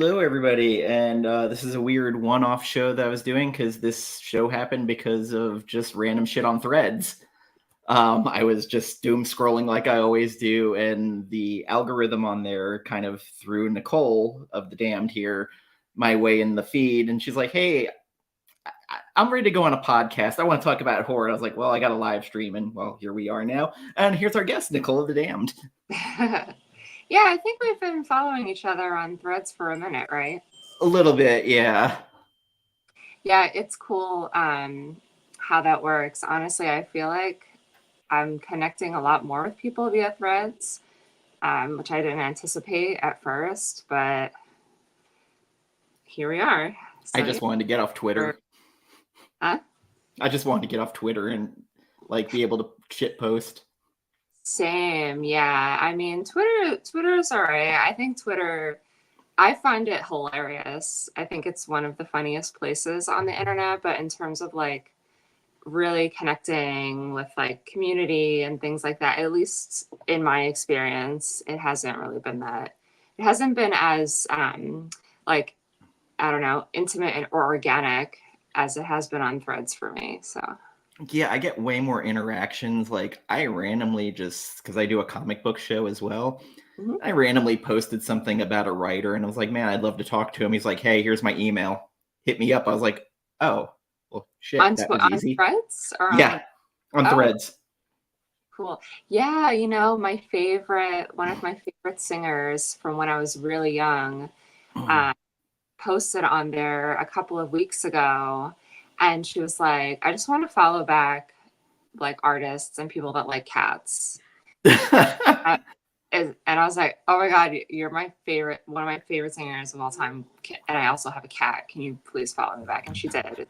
Hello, everybody. And this is a weird one-off show that I was doing because this show happened because of just random shit on Threads. I was just doom scrolling like I always do, and the algorithm on there kind of threw Nicole of the Damned here my way in the feed, and she's like, "Hey, I'm ready to go on a podcast. I want to talk about horror." I was like, "Well, I got a live stream, and well, here we are now. And here's our guest, Nicole of the Damned." Yeah, I think we've been following each other on Threads for a minute, right? A little bit, yeah. Yeah, it's cool how that works. Honestly, I feel like I'm connecting a lot more with people via Threads, which I didn't anticipate at first, but here we are. I So, just wanted to get off Twitter. Huh? I just wanted to get off Twitter and like be able to shit post. Same, yeah. I mean, Twitter's all right. I think Twitter, I find it hilarious. I think it's one of the funniest places on the internet, but in terms of like really connecting with like community and things like that, at least in my experience, it hasn't really been that. It hasn't been as like, I don't know, intimate and or organic as it has been on Threads for me. So Yeah, I get way more interactions. Like I randomly just because I do a comic book show as well. mhm. I randomly posted something about a writer and I was like, man, I'd love to talk to him. He's like, hey, here's my email. Hit me up. I was like, oh, well, shit, that was On easy. Threads or Yeah, on oh, Threads. cool. Yeah, one of my favorite singers from when I was really young, uh, posted on there a couple of weeks ago, and she was like, I just want to follow back like artists and people that like cats. Uh, and I was like, oh my God, you're my favorite, one of my favorite singers of all time. And I also have a cat. Can you please follow me back? And she did.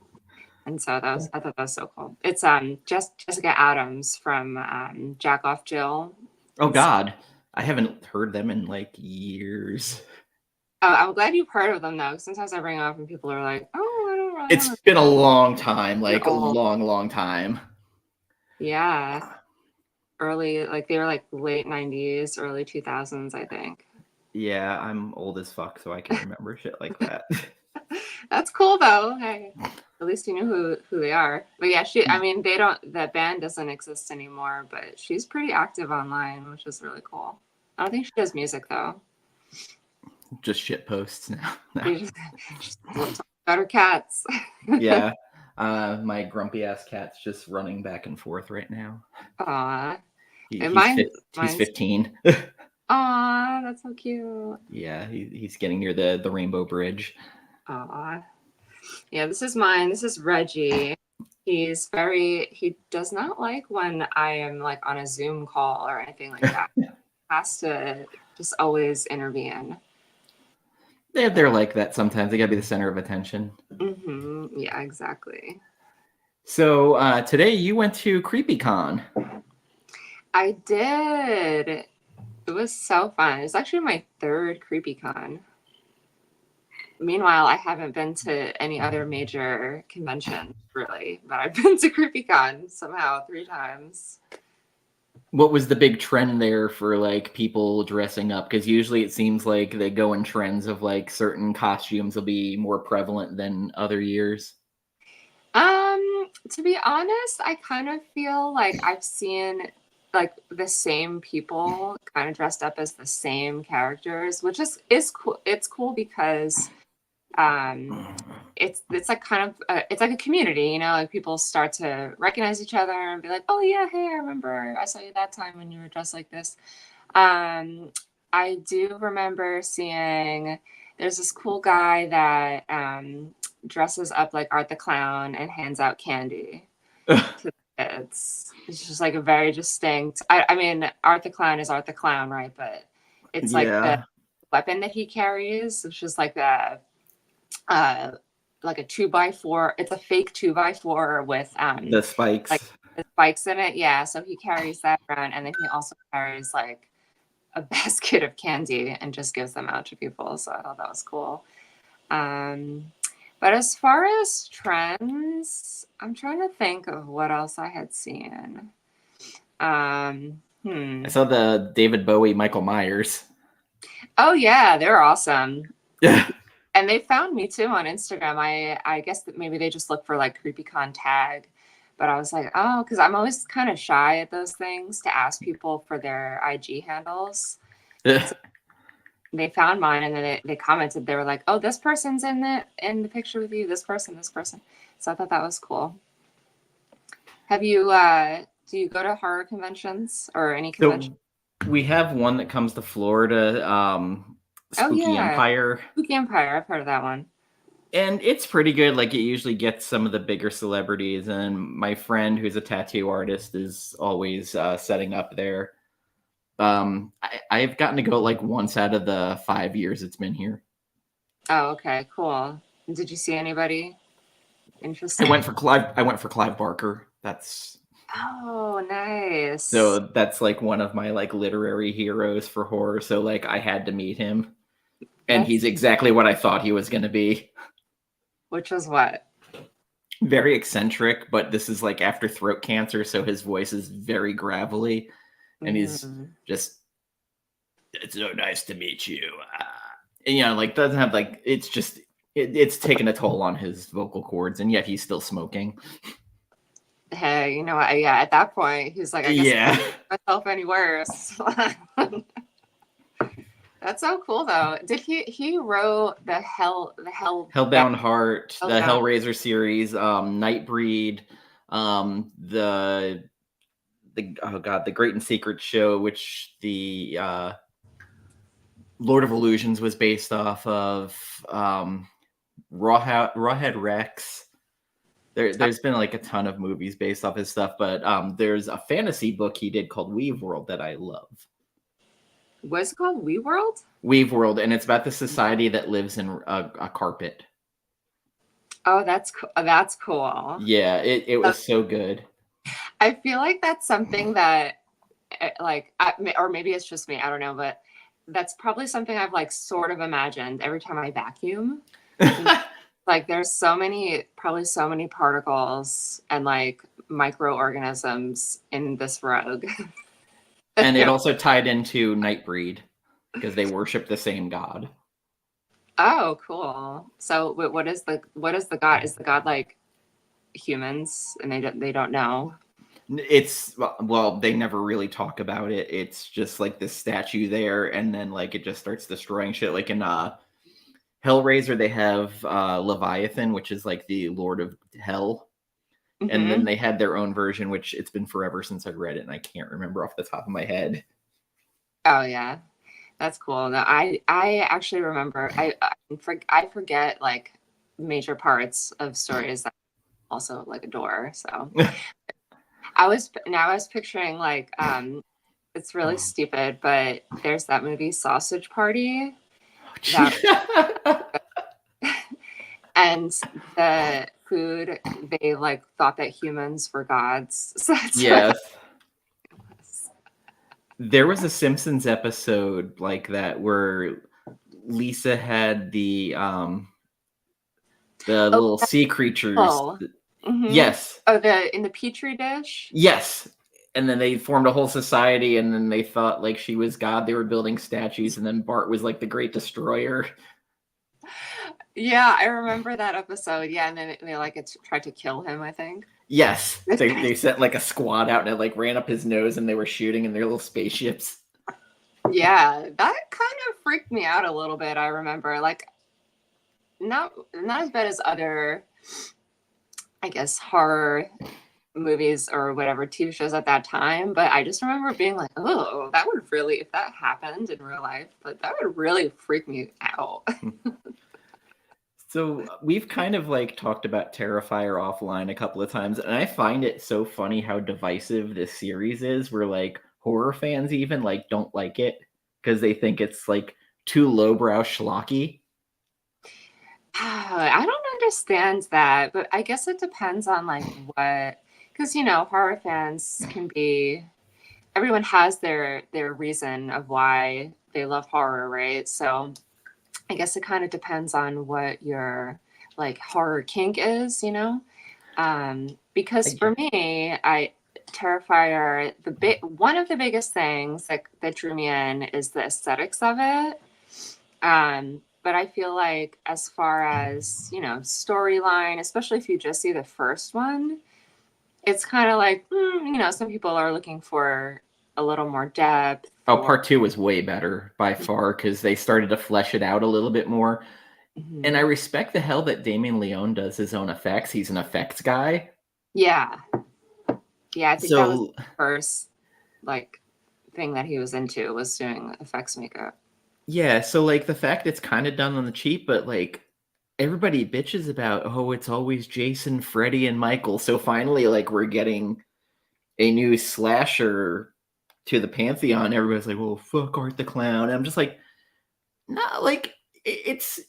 And so I thought that was so cool. It's Jessica Adams from Jack Off Jill. Oh God, I haven't heard them in like years. I'm glad you've heard of them though. Sometimes I bring them up and people are like, oh, I don't really It's been a long time, like a old. long time. Yeah. Early, like they were like late 90s, early 2000s, I think. Yeah, I'm old as fuck, so I can remember shit like that. That's cool though. Hey, at least you knew who they are. But yeah, I mean, that band doesn't exist anymore, but she's pretty active online, which is really cool. I don't think she does music though. Just shit posts now. She just about her cats. Yeah. My grumpy ass cat's just running back and forth right now. Aw. He's 15. Aw, that's so cute. Yeah, he's getting near the Rainbow Bridge. Aw. Yeah, this is mine. This is Reggie. He does not like when I am like on a Zoom call or anything like that. Has to just always intervene. They're like that sometimes. They gotta be the center of attention. Mm-hmm. Yeah, exactly. So today you went to Creepie Con. I did. It was so fun. It's actually my third Creepie Con. Meanwhile, I haven't been to any other major convention, really, but I've been to Creepie Con somehow 3 times. What was the big trend there for like people dressing up? Because usually it seems like they go in trends of like certain costumes will be more prevalent than other years. To be honest, I kind of feel like I've seen like the same people kind of dressed up as the same characters, which is cool. It's cool because it's like kind of it's like a community, you know, like people start to recognize each other and be like, oh yeah, hey, I remember I saw you that time when you were dressed like this. I do remember seeing there's this cool guy that dresses up like Art the Clown and hands out candy to the kids. It's just like a very distinct, I mean, Art the Clown is Art the Clown, right? But it's like the weapon that he carries, which is like a 2x4. It's a fake 2x4 with the spikes. like the spikes in it. Yeah, so he carries that around, and then he also carries like a basket of candy and just gives them out to people. So I thought that was cool. But as far as trends, I'm trying to think of what else I had seen. I saw the David Bowie, Michael Myers. Oh yeah, they're awesome. Yeah. And they found me too on Instagram. I guess that maybe they just look for like Creepie Con tag. But I was like, oh, because I'm always kind of shy at those things to ask people for their IG handles. So they found mine, and then they commented. They were like, oh, this person's in the picture with you. This person, this person. So I thought that was cool. Have you do you go to horror conventions or any convention? So we have one that comes to Florida, Spooky Empire. Spooky Empire. I've heard of that one. And it's pretty good. Like, it usually gets some of the bigger celebrities. And my friend, who's a tattoo artist, is always setting up there. I've gotten to go like once out of the 5 years it's been here. Oh, okay, cool. Did you see anybody interesting? I went for Clive Barker. That's Oh, nice. so that's like one of my like literary heroes for horror. So like I had to meet him, and he's exactly what I thought he was going to be. Which was what? Very eccentric, but this is like after throat cancer, so his voice is very gravelly, and he's just, it's so nice to meet you. And, you know, like doesn't have like, it's just it's taken a toll on his vocal cords, and yet he's still smoking. Hey, you know what? Yeah, at that point, he's like, I guess I can't make myself any worse. That's so cool, though. Did he wrote the Hellbound Heart, the Hellraiser series, Nightbreed, the Great and Secret Show, which the Lord of Illusions was based off of, Rawhead Rex. There's been like a ton of movies based off his stuff, but there's a fantasy book he did called Weave World that I love. What's it called? Weave World? Weave World, and it's about the society that lives in a carpet. Oh, that's cool. Yeah, it was so good. I feel like that's something that, like, or maybe it's just me, I don't know, but that's probably something I've like sort of imagined every time I vacuum. Like, there's probably so many particles and like microorganisms in this rug. And it also tied into Nightbreed because they worship the same god. Oh, cool. So what is the god? Is the god like humans and they don't know? It's, well, they never really talk about it. It's just like this statue there, and then like it just starts destroying shit. Like in Hellraiser, they have Leviathan, which is like the Lord of Hell. Mm-hmm. And then they had their own version, which it's been forever since I've read it, and I can't remember off the top of my head. Oh yeah, that's cool. No, I actually remember. I forget like major parts of stories that I also like adore. So I was picturing like it's really stupid, but there's that movie Sausage Party. And the food, they like thought that humans were gods. So yes. There was a Simpsons episode like that where Lisa had the little sea creatures. Mm-hmm. Yes. Oh, in the petri dish? Yes. And then they formed a whole society, and then they thought like she was God. They were building statues, and then Bart was like the great destroyer. Yeah, I remember that episode. Yeah, and then they like tried to kill him, I think. Yes, they sent like a squad out and it like ran up his nose, and they were shooting in their little spaceships. Yeah, that kind of freaked me out a little bit. I remember, like, not as bad as other, I guess, horror movies or whatever TV shows at that time, but I just remember being like, oh, that would really, if that happened in real life, like that would really freak me out. So we've kind of like talked about Terrifier offline a couple of times, and I find it so funny how divisive this series is, where like horror fans even like don't like it because they think it's like too lowbrow schlocky. I don't understand that, but I guess it depends on like what, because you know, horror fans can be, everyone has their reason of why they love horror, right? So I guess it kind of depends on what your like horror kink is, you know? Because for me, Terrifier, one of the biggest things that drew me in is the aesthetics of it. but I feel like as far as, you know, storyline, especially if you just see the first one, it's kind of like, you know, some people are looking for a little more depth Oh, or part 2 was way better by far because they started to flesh it out a little bit more. And I Mhm. respect the hell that Damien Leone does his own effects. He's an effects guy. Yeah. Yeah, I think that was So the first like thing that he was into was doing effects makeup. yeah, so like the fact it's kind of done on the cheap, but like everybody bitches about, oh, it's always Jason, Freddy, and Michael. So finally, like we're getting a new slasher to the pantheon. Everybody's like, well, fuck Art the Clown. And I'm just like, nah, like it's.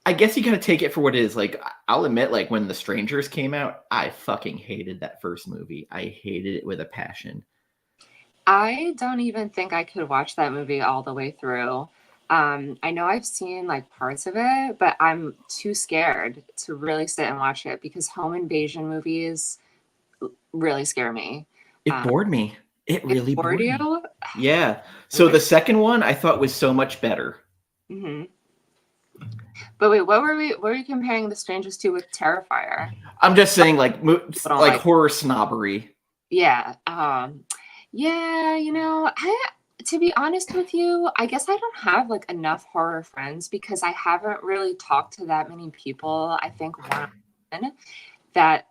I guess you gotta take it for what it is. Like, I'll admit, like when The Strangers came out, I fucking hated that first movie. I hated it with a passion. I don't even think I could watch that movie all the way through. I know I've seen like parts of it, but I'm too scared to really sit and watch it because home invasion movies really scare me. It Um, bored me. It it really bored bored me. you? Yeah. So Okay. the second one I thought was so much better. Hmm. But wait, what were you comparing The Strangers to with Terrifier? I'm just saying, like, People don't like like. horror snobbery. Yeah. Yeah, you know, to be honest with you, I guess I don't have like enough horror friends because I haven't really talked to that many people. I think one that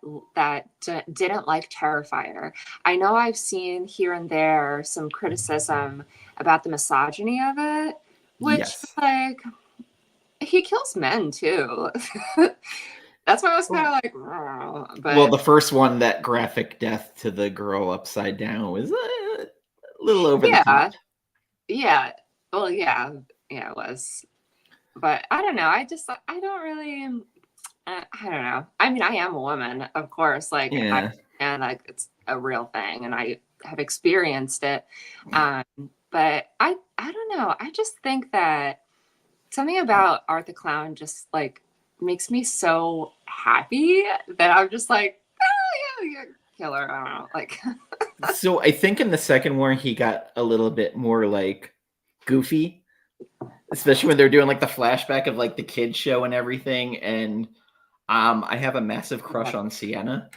didn't like Terrifier. I know I've seen here and there some criticism about the misogyny of it, which Yes. like he kills men too. That's why I was kind of like, "Oh," Well, but the first one, that graphic death to the girl upside down, was a little over the top. yeah, yeah. Well, yeah, yeah, it was. But I don't know. I don't really. I don't know. I mean, I am a woman, of course. Like I Yeah. and like it's a real thing, and I have experienced it. Um, but I don't know. I just think that something about Art the Clown just like makes me so happy that I'm just like, oh yeah, you're a killer. I don't know. Like So I think in the second one, he got a little bit more like goofy, especially when they're doing like the flashback of like the kids show and everything. And I have a massive crush on Sienna.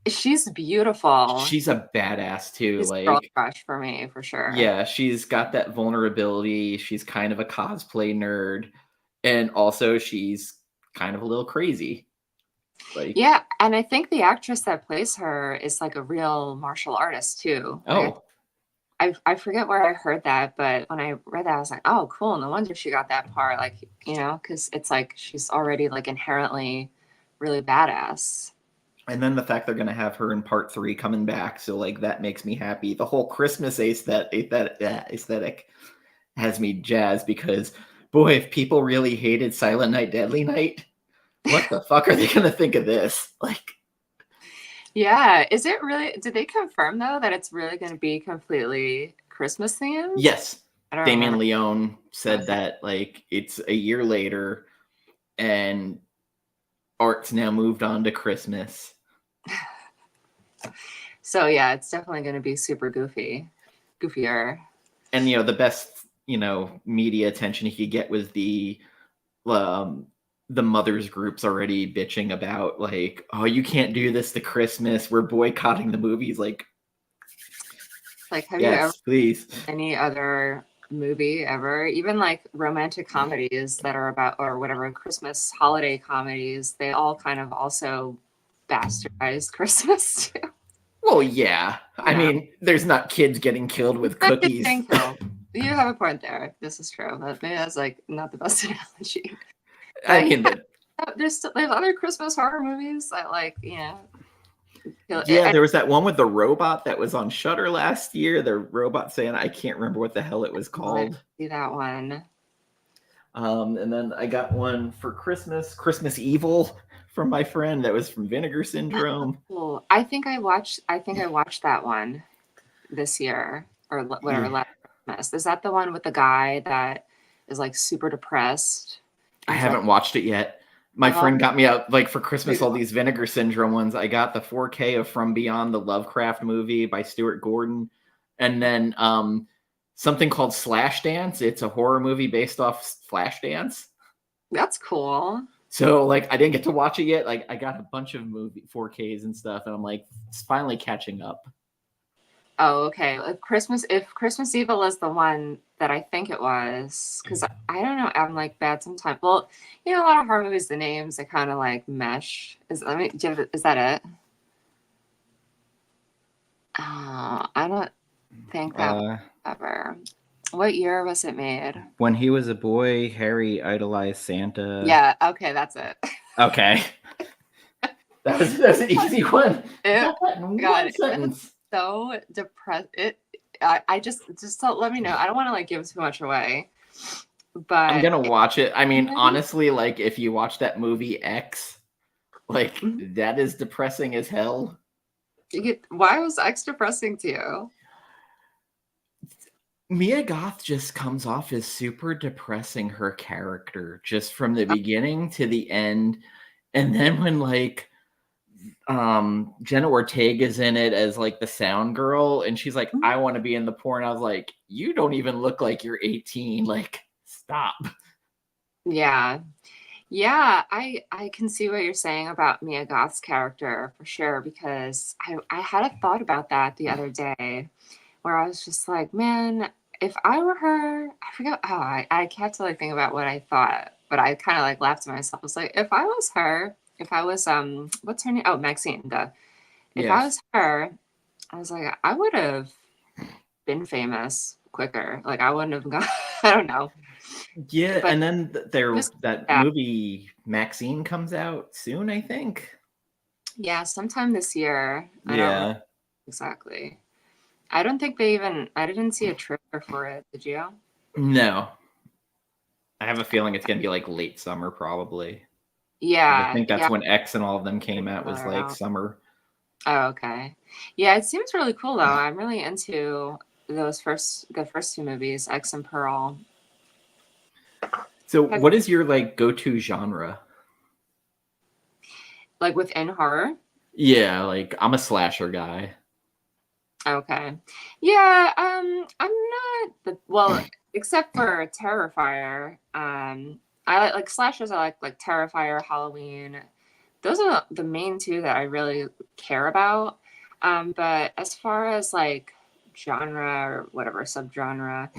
she's beautiful. She's a badass too. She's a girl Like, crush for me for sure. yeah, she's got that vulnerability. She's kind of a cosplay nerd. And also she's kind of a little crazy. Like, Yeah, and I think the actress that plays her is like a real martial artist too. Like oh, I forget where I heard that, but when I read that, I was like, oh, cool. No wonder she got that part. Like, you know, because it's like she's already like inherently really badass. and then the fact they're gonna have her in part 3 coming back, so like that makes me happy. The whole Christmas aesthetic has me jazzed because boy, if people really hated Silent Night, Deadly Night, what the fuck are they gonna think of this? Like, Yeah. Is it really, did they confirm though that it's really going to be completely Christmas themed? yes, I don't Damien remember. Leone That said was it. that like it's a year later and art's now moved on to Christmas. So yeah, it's definitely going to be super goofy, goofier. And the best media attention he could get was um the mothers groups already bitching about like, oh, you can't do this to Christmas, we're boycotting the movies. Like, Like, have you ever yes, please. any other movie ever, even like romantic comedies that are about or whatever Christmas holiday comedies, they all kind of also bastardize Christmas too. Well, yeah, You I know, mean, there's not kids getting killed with not kids cookies. getting killed. You have a point there. This is true. But maybe that's like not the best analogy. I But mean, yeah, there's other Christmas horror movies that like kill, yeah, there was that one with the robot that was on Shutter last year, the robot saying, I can't remember what the hell it was I called. see that one. And then I got one for Christmas Evil, from my friend that was from Vinegar Syndrome. Cool. I think I watched that one this year or whatever Yeah. last Christmas. Is that the one with the guy that is like super depressed? I He's like, haven't watched it yet. My oh, friend got me out like for Christmas maybe all these Vinegar Syndrome ones. I got the 4K of From Beyond, the Lovecraft movie by Stuart Gordon, and then something called Slashdance. It's a horror movie based off Flashdance. That's cool. So like I didn't get to watch it yet. Like I got a bunch of movie 4Ks and stuff, and I'm like finally catching up. Oh, okay. If Christmas Evil is the one that I think it was, because I don't know, I'm like bad sometimes. Well, a lot of horror movies, the names they kind of like mesh. Is that it? Oh, I don't think that was ever. What year was it made? When he was a boy, Harry idolized Santa. Yeah, okay, that's it. Okay. That's an easy one. God, sentence. So depressed. I just don't, let me know. I don't want to like give too much away. But I'm gonna watch it. I mean, honestly, like if you watch that movie X, like that is depressing as hell. Why was X depressing to you? Mia Goth just comes off as super depressing, her character, just from the beginning to the end. And then when like Jenna Ortega's in it as like the sound girl, and she's like, I want to be in the porn. I was like, you don't even look like you're 18. Like, stop. Yeah. Yeah, I can see what you're saying about Mia Goth's character for sure, because I had a thought about that the other day where I was just like, man, if I were her, I forgot how I kept to like think about what I thought, but I kind of like laughed to myself. I was like, if I was her, if I was what's her name? Oh, Maxine, duh. If I was her, I was like, I would have been famous quicker. Like I wouldn't have gone, I don't know. Yeah, but and then that movie Maxine comes out soon, I think. Yeah, sometime this year. Yeah. I don't know exactly. I don't think I didn't see a trailer for it. Did you? No. I have a feeling it's going to be like late summer, probably. Yeah. I think that's when X and all of them came out, was like summer. Oh, okay. Yeah, it seems really cool though. I'm really into the first two movies, X and Pearl. So what is your like go-to genre? Like within horror? Yeah, like I'm a slasher guy. Okay. Yeah, I'm not except for Terrifier. I like slashers. I like Terrifier, Halloween. Those are the main two that I really care about. But as far as like genre or whatever subgenre,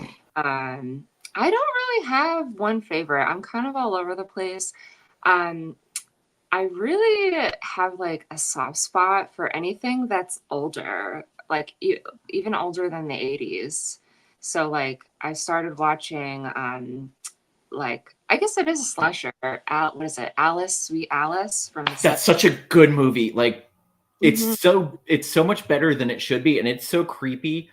I don't really have one favorite. I'm kind of all over the place. I really have like a soft spot for anything that's older, like even older than the 80s. So like I started watching like I guess it is a slasher. What is it? Alice, Sweet Alice from the That's such a good movie. Like it's so much better than it should be, and it's so creepy.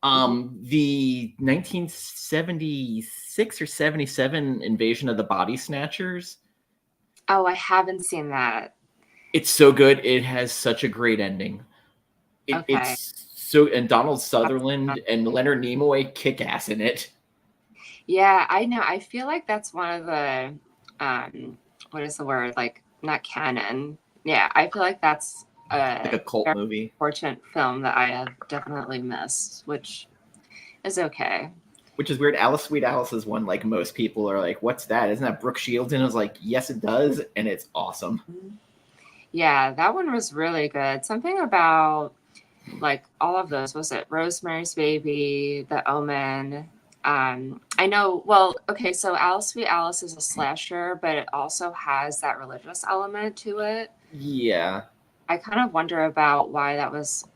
The 1976 or 77 Invasion of the Body Snatchers. Oh, I haven't seen that. It's so good. It has such a great ending. It's so, and Donald Sutherland and Leonard Nimoy kick ass in it. Yeah, I know. I feel like that's one of the what is the word? Like not canon. Yeah, I feel like that's like a cult movie. Fortunate film that I have definitely missed, which is okay. Which is weird. Alice, Sweet Alice is one like most people are like, what's that? Isn't that Brooke Shields? And I was like, yes, it does. And it's awesome. Yeah, that one was really good. Something about like all of those. Was it Rosemary's Baby, The Omen? I know, well, okay, so Alice, Sweet Alice is a slasher, but it also has that religious element to it. Yeah. I kind of wonder about why it was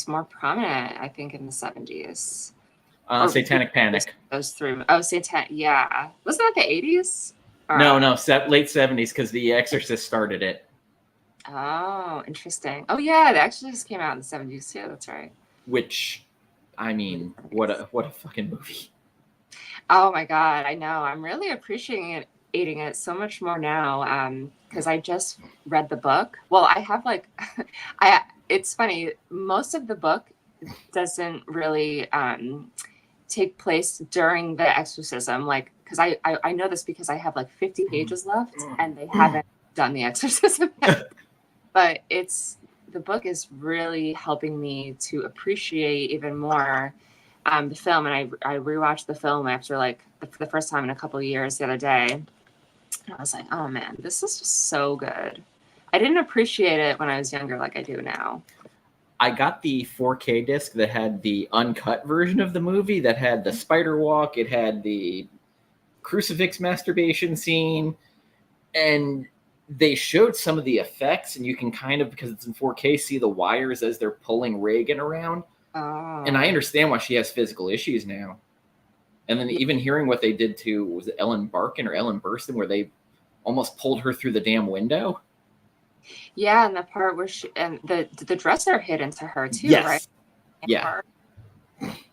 more prominent, I think, in the 70s. Satanic Panic. Those three. Oh, yeah. Wasn't that the 80s? No, late 70s, because The Exorcist started it. Oh, interesting. Oh, yeah, The Exorcist came out in the 70s too. That's right. Which, I mean, what a fucking movie. Oh my God, I know. I'm really appreciating it so much more now because I just read the book. Well, I have like, it's funny. Most of the book doesn't really take place during the exorcism. Like, because I know this because I have like 50 pages left and they haven't done the exorcism yet. But the book is really helping me to appreciate even more the film, and I rewatched the film after like for the first time in a couple of years the other day. And I was like, oh man, this is just so good. I didn't appreciate it when I was younger like I do now. I got the 4K disc that had the uncut version of the movie that had the spider walk, it had the crucifix masturbation scene, and they showed some of the effects, and you can kind of, because it's in 4K, see the wires as they're pulling Reagan around. Oh. And I understand why she has physical issues now. And then even hearing what they did to, was it Ellen Barkin or Ellen Burstyn, where they almost pulled her through the damn window? Yeah, and the part where the dresser hit into her too, yes. right? Yeah.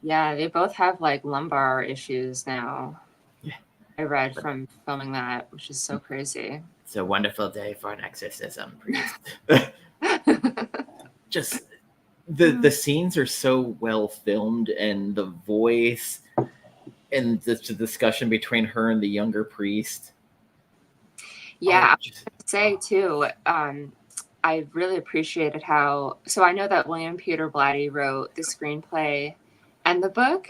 Yeah, they both have like lumbar issues now. Yeah. I read from filming that, which is so crazy. It's a wonderful day for an exorcism priest. Just the scenes are so well filmed, and the voice and the discussion between her and the younger priest. Yeah, I was going to say too, I really appreciated how, so I know that William Peter Blatty wrote the screenplay and the book,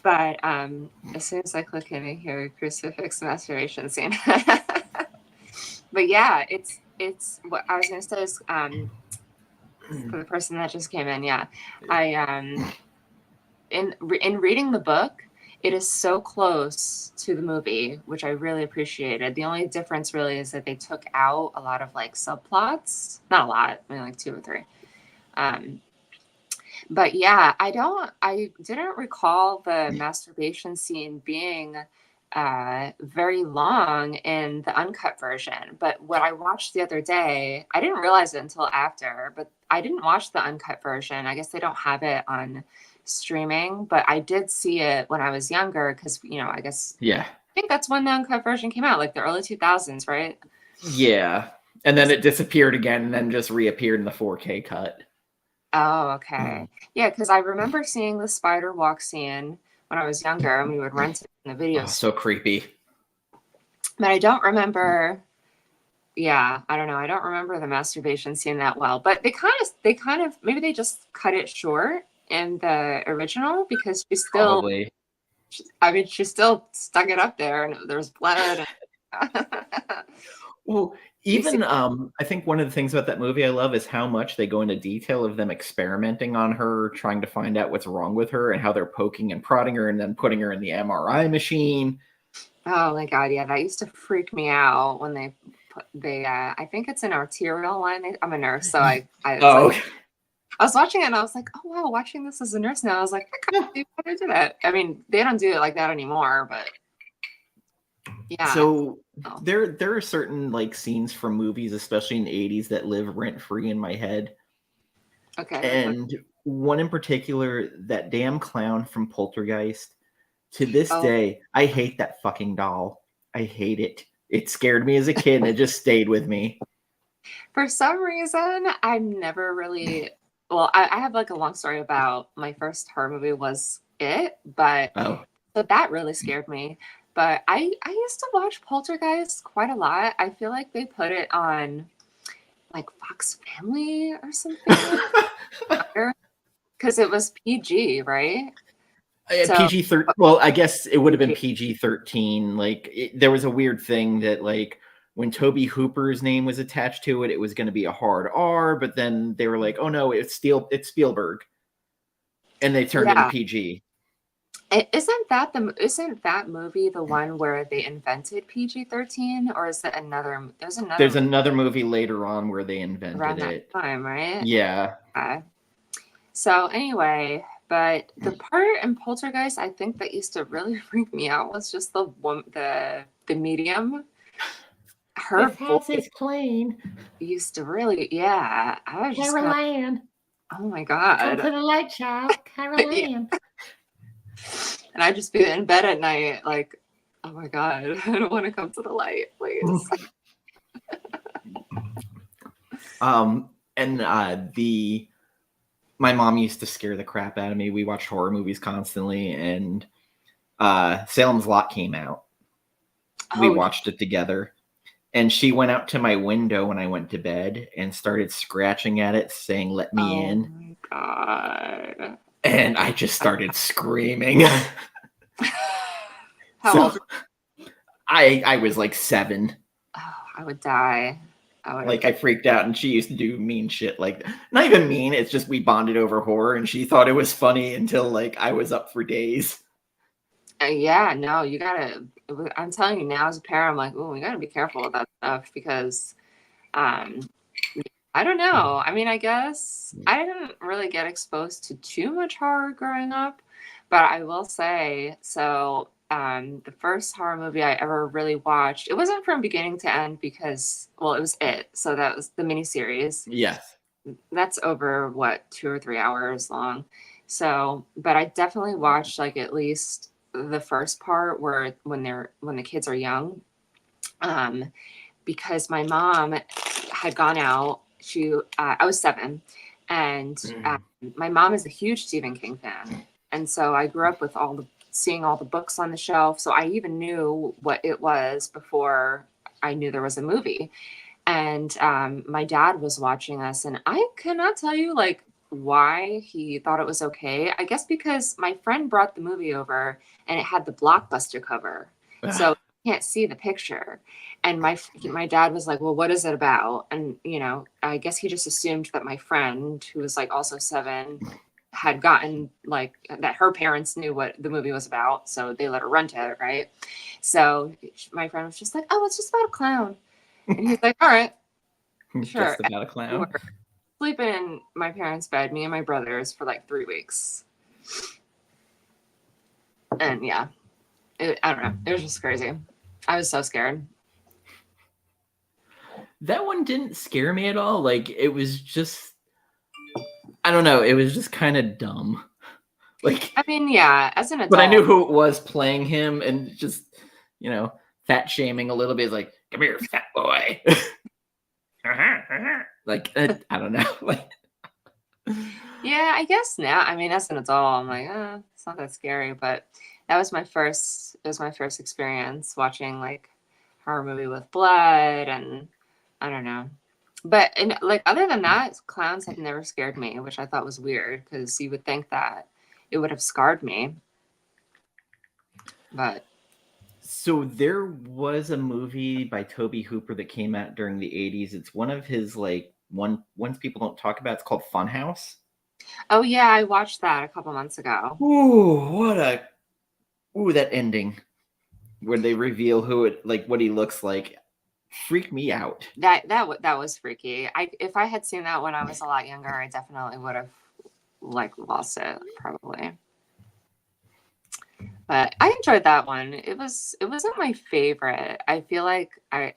but as soon as I click in and hear crucifix masturbation scene. But yeah, it's what I was going to say is, for the person that just came in, yeah, I in reading the book, it is so close to the movie, which I really appreciated. The only difference really is that they took out a lot of like subplots. Not a lot, I mean like 2 or 3. But yeah, I didn't recall the masturbation scene being very long in the uncut version. But what I watched the other day, I didn't realize it until after, but I didn't watch the uncut version. I guess they don't have it on streaming, but I did see it when I was younger because, you know, I guess, yeah, I think that's when the uncut version came out, like the early 2000s, right? Yeah, and then it disappeared again and then just reappeared in the 4K cut. Oh, okay. Yeah, because I remember seeing the spider walk scene when I was younger, and we would rent it in the video store. So creepy. But I don't remember. Yeah, I don't know. I don't remember the masturbation scene that well. But they kind of maybe they just cut it short in the original because she still. Probably. I mean, she still stuck it up there, and there's blood. Well, even I think one of the things about that movie I love is how much they go into detail of them experimenting on her, trying to find out what's wrong with her, and how they're poking and prodding her, and then putting her in the MRI machine. Oh my god, yeah, that used to freak me out when they I think it's an arterial line. I'm a nurse, so I was watching it and I was like, oh wow, watching this as a nurse now, I was like, I can't believe how they did it. I mean, they don't do it like that anymore, but yeah. So there are certain like scenes from movies, especially in the 80s, that live rent free in my head. Okay. And one in particular, that damn clown from Poltergeist. To this day, I hate that fucking doll. I hate it. It scared me as a kid and it just stayed with me. For some reason, I'm never really, well, I have like a long story about my first horror movie was It, but so that really scared me. But I used to watch Poltergeist quite a lot. I feel like they put it on like Fox Family or something. Because it was PG, right? PG-13. Well, I guess it would have been PG-13. Like there was a weird thing that like when Toby Hooper's name was attached to it, it was going to be a hard R, but then they were like, "Oh no, it's Spielberg," and they turned it into PG. Isn't that movie the one where they invented PG-13, or is it another? There's another movie later on where they invented around it. That time, right? Yeah. So anyway, but the part in Poltergeist, I think that used to really freak me out was just the medium. Her voice is plain. Used to really, yeah. I was just Caroline. Oh my god! Come to the light, child, Caroline. And I'd just be in bed at night, like, oh my god, I don't want to come to the light, please. My mom used to scare the crap out of me. We watched horror movies constantly, and Salem's Lot came out. We watched it together, and she went out to my window when I went to bed and started scratching at it, saying, "Let me in." Oh my god. and I just started screaming. How old? I was like 7. Oh, I would die. I freaked out, and she used to do mean shit. Like, not even mean, it's just we bonded over horror, and she thought it was funny until like I was up for days. Yeah, no, you gotta. I'm telling you now, as a parent, I'm like, oh, we gotta be careful with that stuff because, um, I don't know. I mean, I guess I didn't really get exposed to too much horror growing up, but I will say, so the first horror movie I ever really watched, it wasn't from beginning to end because, well, it was It. So that was the miniseries. Yes. That's over what, 2 or 3 hours long. So, but I definitely watched like at least the first part where when the kids are young, um, because my mom had gone out. I was 7, and my mom is a huge Stephen King fan, and so I grew up with seeing all the books on the shelf. So I even knew what it was before I knew there was a movie. And my dad was watching us, and I cannot tell you like why he thought it was okay. I guess because my friend brought the movie over, and it had the Blockbuster cover, so you can't see the picture. And my dad was like, "Well, what is it about?" And I guess he just assumed that my friend, who was like also 7, had gotten like that her parents knew what the movie was about, so they let her rent it, right? So my friend was just like, "Oh, it's just about a clown." And he's like, all right, sure. Just about a clown. We were sleeping in my parents' bed, me and my brothers, for like 3 weeks. And yeah, I don't know. It was just crazy. I was so scared. That one didn't scare me at all. Like, it was just, I don't know. It was just kind of dumb. Like, I mean, yeah, as an adult. But I knew who it was playing him, and just, fat shaming a little bit. Like, come here, fat boy. Like, I don't know. Like, yeah, I guess now. I mean, as an adult, I'm like, it's not that scary. But that was my first. It was my first experience watching like horror movie with blood, and I don't know. But like other than that, clowns have never scared me, which I thought was weird because you would think that it would have scarred me. But so there was a movie by Tobe Hooper that came out during the 80s. It's one of his like ones people don't talk about. It's called Funhouse. oh yeah, I watched that a couple months ago. Ooh, that ending where they reveal what he looks like. Freaked me out. That was freaky. If I had seen that when I was a lot younger, I definitely would have like lost it probably. But I enjoyed that one. It wasn't my favorite. I feel like I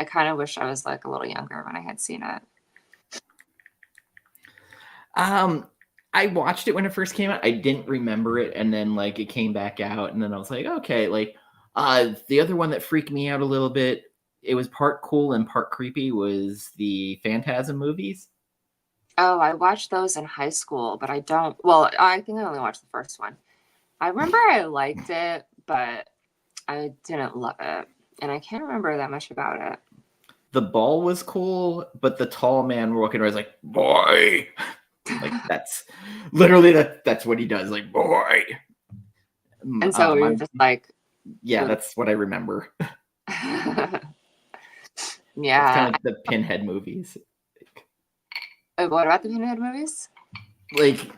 kind of wish I was like a little younger when I had seen it. I watched it when it first came out. I didn't remember it, and then like it came back out, and then I was like, okay. Like, the other one that freaked me out a little bit, it was part cool and part creepy, was the Phantasm movies. Oh, I watched those in high school, but I don't. Well, I think I only watched the first one. I remember I liked it, but I didn't love it, and I can't remember that much about it. The ball was cool, but the tall man walking around was like, boy. Like, that's literally that's what he does, like, boy. And so we were just like, yeah, that's what I remember. yeah. It's kind of like the Pinhead movies. What about the Pinhead movies? Like,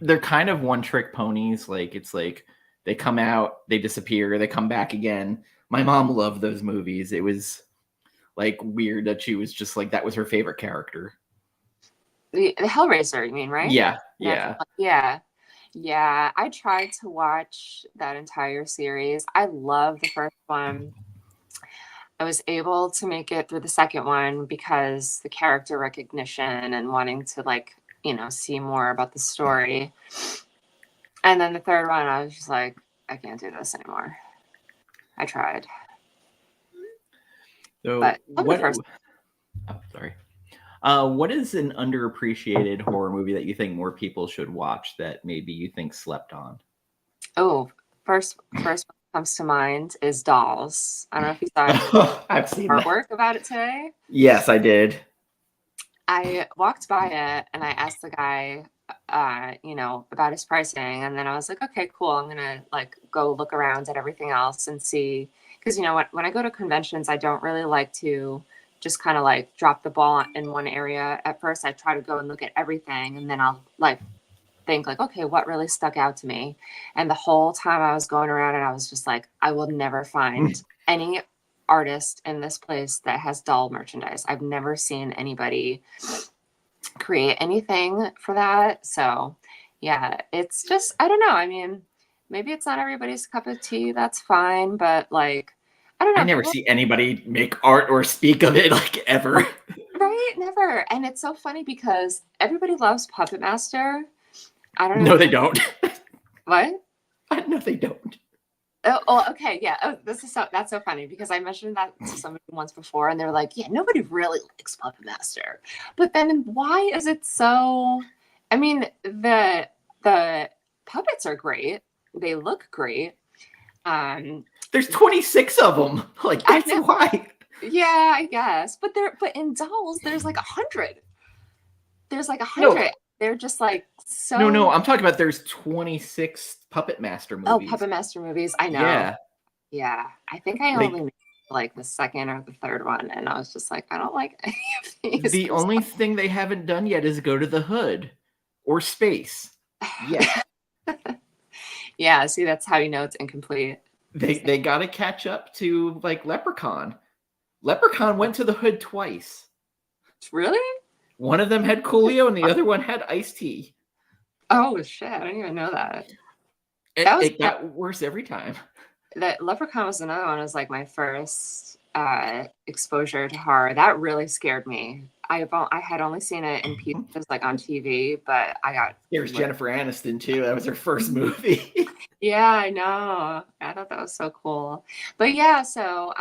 they're kind of one-trick ponies. Like, it's like they come out, they disappear, they come back again. My mom loved those movies. It was like weird that she was just like, that was her favorite character. The Hellraiser, you mean, right? Yeah. I tried to watch that entire series. I love the first one. I was able to make it through the second one because the character recognition and wanting to like, see more about the story. And then the third one, I was just like, I can't do this anymore. I tried. So but sorry. What is an underappreciated horror movie that you think more people should watch that maybe you think slept on? Oh, first one comes to mind is Dolls. I don't know if you saw I've seen artwork about it today. Yes, I did. I walked by it and I asked the guy you know, about his pricing. And then I was like, okay, cool. I'm gonna like go look around at everything else and see, because you know what, when I go to conventions, I don't really like to just kind of like drop the ball in one area at first. I try to go and look at everything, and then I'll like think like, okay, what really stuck out to me? And the whole time I was going around and I was just like, I will never find any artist in this place that has doll merchandise. I've never seen anybody create anything for that. So yeah, it's just, I don't know. I mean, maybe it's not everybody's cup of tea. That's fine. But like, I don't I know. never People, see anybody make art or speak of it like ever. right? Never. And it's so funny because everybody loves Puppet Master. I don't know. No, they don't. What? No, they don't. Oh, okay, yeah. Oh, that's so funny because I mentioned that to somebody once before, and they were like, "Yeah, nobody really likes Puppet Master." But then, why is it so? I mean, the puppets are great; they look great. There's 26 of them. Like I that's know, why. yeah, I guess. But in dolls, there's like 100. There's like a No, 100. They're just like no. so. I'm talking about there's 26 Puppet Master Oh, movies. Puppet Master movies. I know. Yeah, Yeah, I think I only like made like the second or the third one, and I was just like, I don't like any of these. the only thing they haven't done yet is go to the hood or space. Yet Yeah, see, that's how you know it's incomplete. they got to catch up to like Leprechaun. Leprechaun went to the hood twice. Really? One of them had Coolio, and the other one had Ice-T. Oh shit! I didn't even know that. It, That was it got worse every time. that Leprechaun was another one. Was like my first exposure to horror. That really scared me. I had only seen it in pieces, like on TV, but I got. There's Jennifer Aniston too. That was her first movie. Yeah, I know. I thought that was so cool. But yeah, so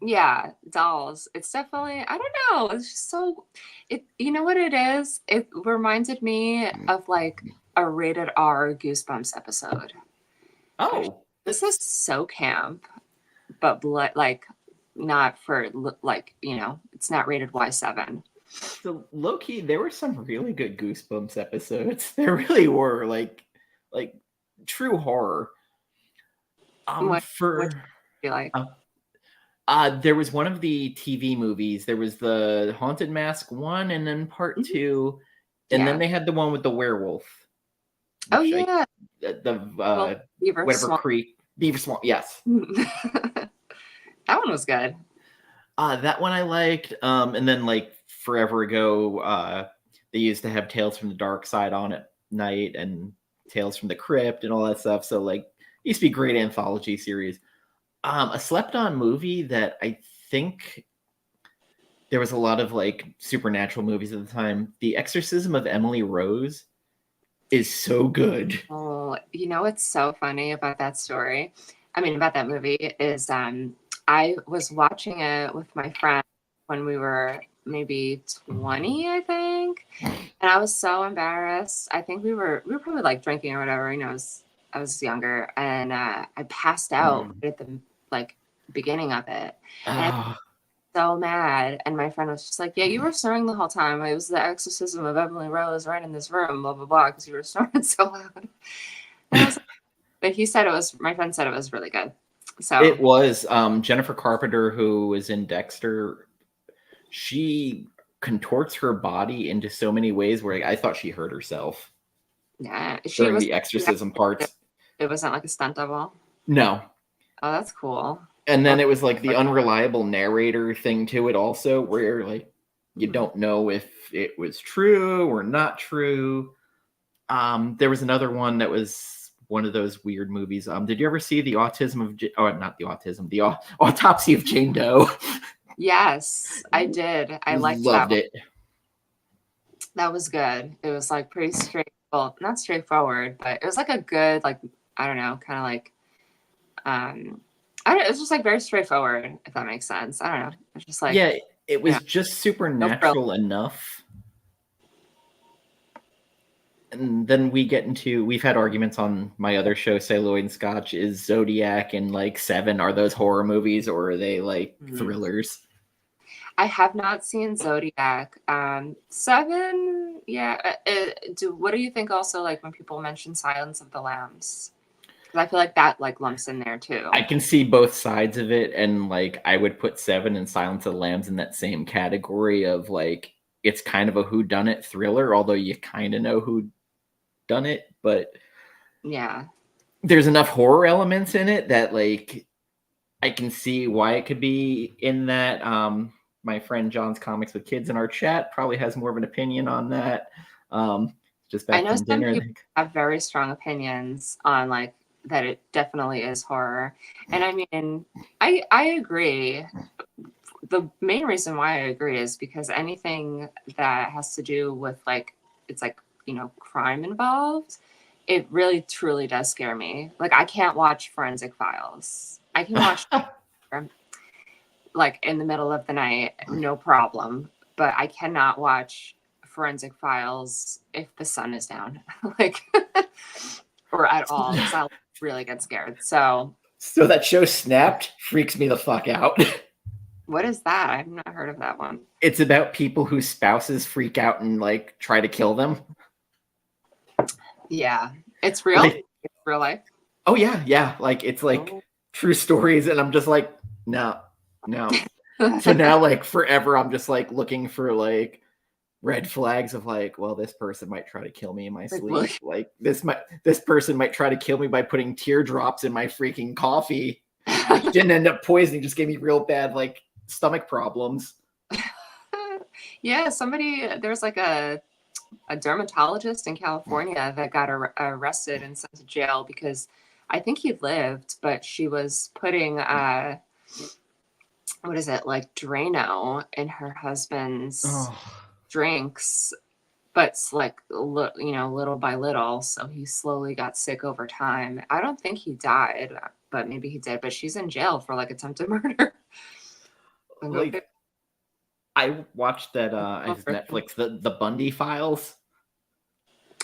yeah, dolls. It's definitely, I don't know. It's just so it you know what it is? It reminded me of like a rated R Goosebumps episode. Oh, This is so camp, but like not for like, you know, it's not rated Y7. so low key, there were some really good Goosebumps episodes. There really were like true horror. What do For you feel like? uh, there was one of the TV movies. There was the Haunted Mask one, and then part Mhm. two, and then Yeah. they had the one with the werewolf, Oh which I yeah. the Well, Beaver whatever Swamp. creek Beaver Swamp. Yes, That one was good. that one I liked. And then like forever ago, they used to have Tales from the Dark Side on at night and Tales from the Crypt and all that stuff. So like, it used to be a great anthology series. A slept on movie that I think there was a lot of like supernatural movies at the time. The Exorcism of Emily Rose is so good. Oh, you know what's so funny about that story? I mean, about that movie is I was watching it with my friend when we were maybe 20, I think. And I was so embarrassed. I think we were probably like drinking or whatever, you know, I was younger and I passed out right at the like beginning of it. And Oh, so mad. And my friend was just like, yeah, you were snoring the whole time. It was the exorcism of Emily Rose right in this room, blah, blah, blah, because you were snoring so loud. And I was like, but he said it was, my friend said it was really good. So, it was Jennifer Carpenter, who was in Dexter. She contorts her body into so many ways where I thought she hurt herself yeah, she during was, the exorcism parts. it wasn't like a stunt double. No. Oh, that's cool. And Well, then it was like the unreliable narrator thing to it also, where like you don't know if it was true or not true. There was another one that was one of those weird movies. Did you ever see the autism of not the autism, the autopsy of Jane Doe? yes, I did. I liked that Loved one. it. That was good. It was like pretty straight, well, not straightforward, but it was like a good, like, I don't know, kind of like, I don't, it was just like very straightforward, if that makes sense. I don't know. It's just like, Yeah, it you know, was just no frill. supernatural enough. And then we've had arguments on my other show, Celluloid and Scotch. Is Zodiac and like Seven, are those horror movies or are they like thrillers? I have not seen Zodiac. Seven, yeah. What do you think also, like, when people mention Silence of the Lambs? Because I feel like that, like, lumps in there too. I can see both sides of it, and like I would put Seven and Silence of the Lambs in that same category of like it's kind of a whodunit thriller, although you kind of know who done it, but Yeah. there's enough horror elements in it that like I can see why it could be in that. My friend John's Comics with Kids in our chat probably has more of an opinion on that. Just I back know from some dinner. people have very strong opinions on, like, that it definitely is horror. And I mean, I agree. The main reason why I agree is because anything that has to do with, like, it's like, crime involved, it really truly does scare me. Like, I can't watch Forensic Files. I can watch like in the middle of the night, no problem. But I cannot watch Forensic Files if the sun is down, like, or at all, because I'll really get scared. So that show Snapped freaks me the fuck out. what is that? I've not heard of that one. It's about people whose spouses freak out and like try to kill them. Yeah, it's real. Like, it's real life. Oh yeah. Like it's like true stories, and I'm just like, no. So now, like forever, I'm just like looking for like red flags of like, well, this person might try to kill me in my sleep. Like this person might try to kill me by putting teardrops in my freaking coffee, which didn't end up poisoning, just gave me real bad like stomach problems. Yeah, there's like a dermatologist in California that got arrested and sent to jail because I think he lived, but she was putting what is it, like Drano in her husband's drinks, but like little by little, so he slowly got sick over time. I don't think he died, but maybe he did. But she's in jail for like attempted murder. Like I watched that Netflix, the Bundy Files.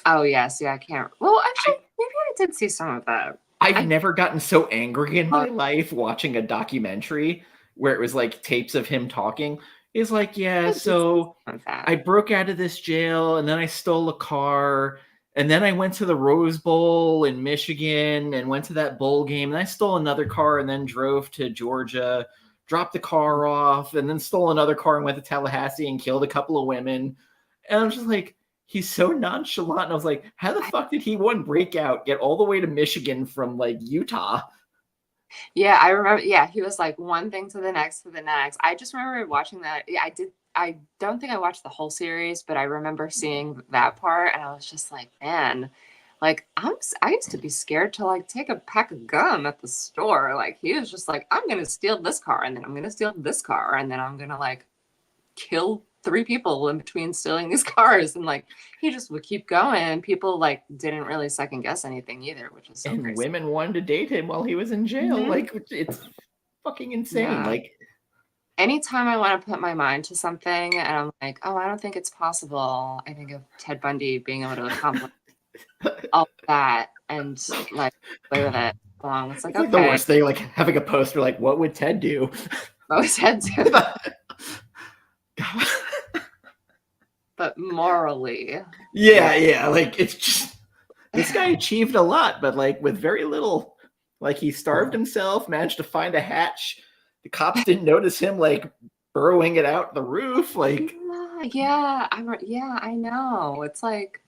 Oh yes, yeah, I can't. Well, actually, maybe I did see some of that. I've never gotten so angry in my life watching a documentary where it was like tapes of him talking. He's like, yeah, so I broke out of this jail and then I stole a car and then I went to the Rose Bowl in Michigan and went to that bowl game and I stole another car and then drove to Georgia, dropped the car off and then stole another car and went to Tallahassee and killed a couple of women. And I'm just like, he's so nonchalant. And I was like, how the fuck did he one breakout get all the way to Michigan from like Utah? Yeah, I remember. Yeah, he was like one thing to the next to the next. I just remember watching that. Yeah, I did. I don't think I watched the whole series, but I remember seeing that part and I was just like, man, like I used to be scared to like take a pack of gum at the store. Like he was just like, I'm going to steal this car and then I'm going to steal this car and then I'm going to like kill 3 people in between stealing these cars, and like he just would keep going and people like didn't really second guess anything either, which was so and crazy. Women wanted to date him while he was in jail. Like it's fucking insane. Yeah. Like anytime I want to put my mind to something and I'm like, oh, I don't think it's possible, I think of Ted Bundy being able to accomplish all of that and like play with it along. It's like, it's like the worst thing, like having a poster like, what would Ted do? What would Ted do? But morally. Yeah. Like it's just this guy achieved a lot, but like with very little. Like he starved himself, managed to find a hatch. The cops didn't notice him like burrowing it out the roof. Like I know. It's like,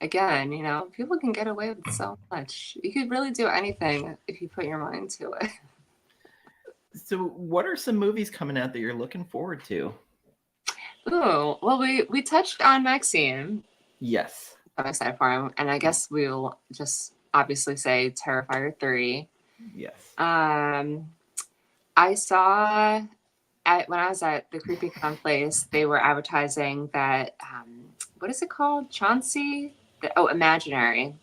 again, people can get away with so much. You could really do anything if you put your mind to it. So what are some movies coming out that you're looking forward to? Oh, well, we touched on Maxine. Yes. I'm excited for him. And I guess we'll just obviously say Terrifier 3. Yes. I saw when I was at the Creepie Con place, they were advertising that, what is it called? Chauncey? Imaginary.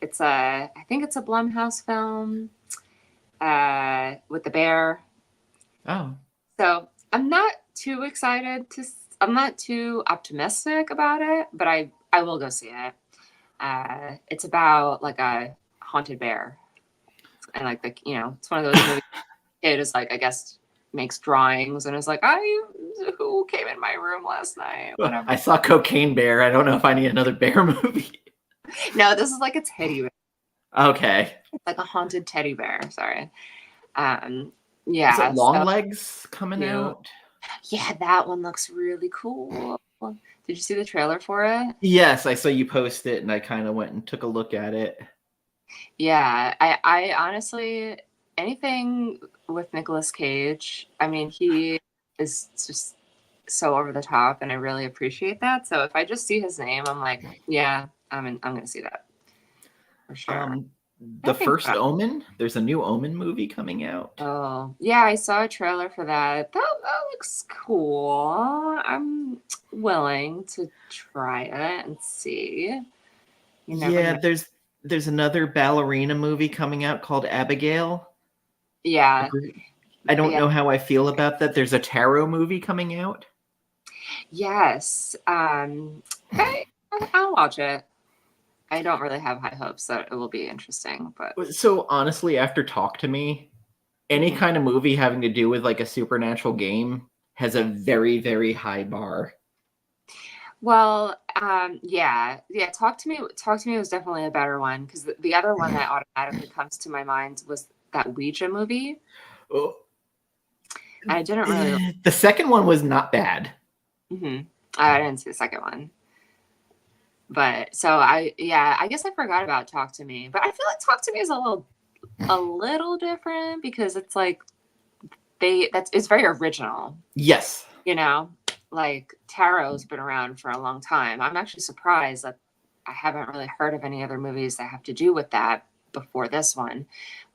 I think it's a Blumhouse film with the bear. Oh. So I'm not too excited I'm not too optimistic about it, but I will go see it. It's about like a haunted bear. And like it's one of those movies kid is like, I guess, makes drawings and is like, I who came in my room last night. Whatever. I saw Cocaine Bear. I don't know if I need another bear movie. No, this is like a teddy bear. Okay. It's like a haunted teddy bear. Sorry. Is Yeah. it Long So Legs coming out? yeah, that one looks really cool. Did you see the trailer for it? Yes, I saw you post it, and I kind of went and took a look at it. Yeah, I honestly, anything with Nicolas Cage, I mean, he is just so over the top, and I really appreciate that. So if I just see his name, I'm like, yeah, I'm gonna see that for sure. The Nothing first Omen. There's a new Omen movie coming out. Oh, yeah, I saw a trailer for that. That looks cool. I'm willing to try it and see. You never Yeah, know. there's another ballerina movie coming out called Abigail. Yeah, I don't yeah. know how I feel about that. There's a tarot movie coming out. Yes. I'll watch it. I don't really have high hopes that it will be interesting, but So honestly, after Talk to Me, any Mhm. kind of movie having to do with like a supernatural game has a very, very high bar. Well, yeah. Talk to Me. Talk to Me was definitely a better one because the other one that automatically comes to my mind was that Ouija movie. Oh, And I didn't really. the second one was not bad. I didn't see the second one. But so I guess I forgot about Talk to Me. But I feel like Talk to Me is a little different because it's like it's very original. Yes. You know, like tarot's been around for a long time. I'm actually surprised that I haven't really heard of any other movies that have to do with that before this one.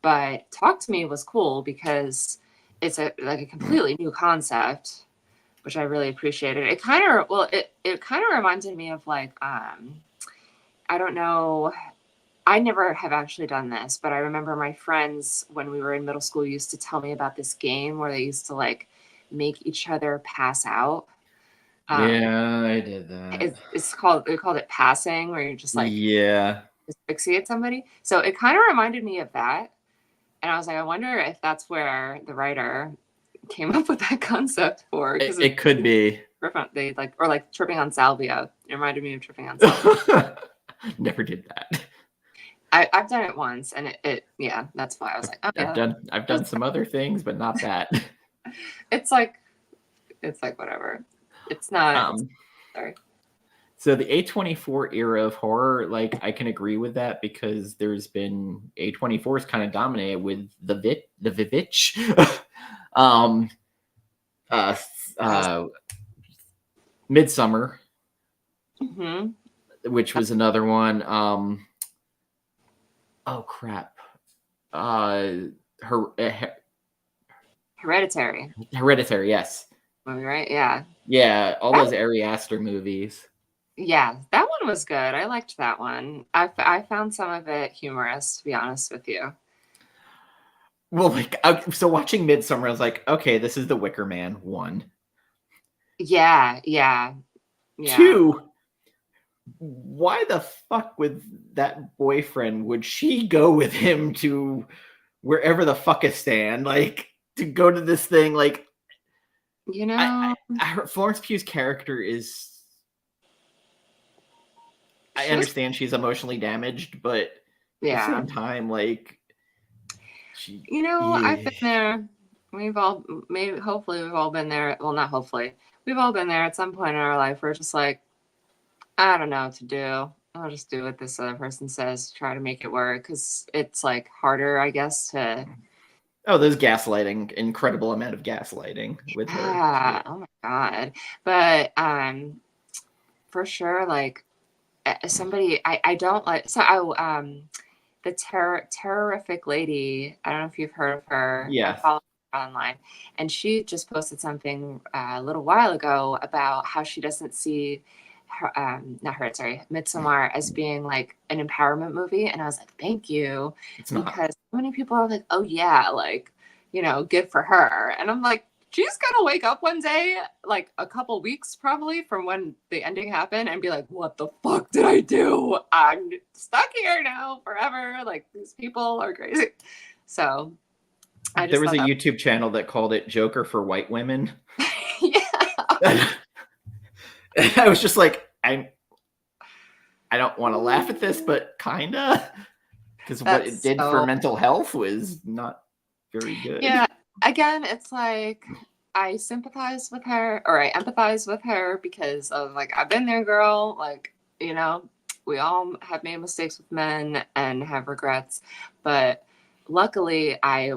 But Talk to Me was cool because it's a completely new concept, which I really appreciated. It kind of reminded me of like I don't know. I never have actually done this, but I remember my friends when we were in middle school used to tell me about this game where they used to like make each other pass out. Yeah, I did that. They called it passing, where you're just like Yeah. asphyxiate somebody. So it kind of reminded me of that. And I was like, I wonder if that's where the writer came up with that concept for, because It could be. they like tripping on salvia. It reminded me of tripping on salvia. Never did that. I've done it once, and yeah, that's why I was like, oh yeah. I've done some other things, but not that. It's like whatever. It's not. Sorry. So the A24 era of horror, like I can agree with that because there's been A24's kind of dominated with the Vivitch, Midsummer, which was another one. Oh crap. Hereditary. Hereditary, yes. Movie, right? Yeah. Yeah, all those Ari Aster movies. Yeah, that one was good. I liked that one. I found some of it humorous, to be honest with you. Well, like, so watching Midsummer, I was like, okay, this is the Wicker Man 1. Yeah. 2, why the fuck with that boyfriend would she go with him to wherever the fuckistan, like to go to this thing? Like, you know, Florence Pugh's character is. I understand she's emotionally damaged, but at the same time, like, I've been there. Hopefully, we've all been there. Well, not hopefully, we've all been there at some point in our life. We're just like, I don't know what to do. I'll just do what this other person says, try to make it work, because it's like harder, I guess, to. Oh, there's gaslighting, incredible amount of gaslighting with her. Oh my God. But for sure, like somebody I don't like, so the Terrific Lady, I don't know if you've heard of her. Yeah. I follow her online, and she just posted something a little while ago about how she doesn't see Midsommar as being like an empowerment movie. And I was like, thank you. It's not. Because so many people are like, oh yeah, like, good for her. And I'm like, she's gonna wake up one day, like a couple weeks probably from when the ending happened, and be like, what the fuck did I do? I'm stuck here now forever. Like, these people are crazy. So there was a YouTube channel that called it Joker for white women. Yeah. I was just like, I don't want to laugh at this, but kinda, because what it did for mental health was not very good. Yeah. Again, it's like I sympathize with her, or I empathize with her because of like, I've been there, girl. Like, you know, we all have made mistakes with men and have regrets, but luckily I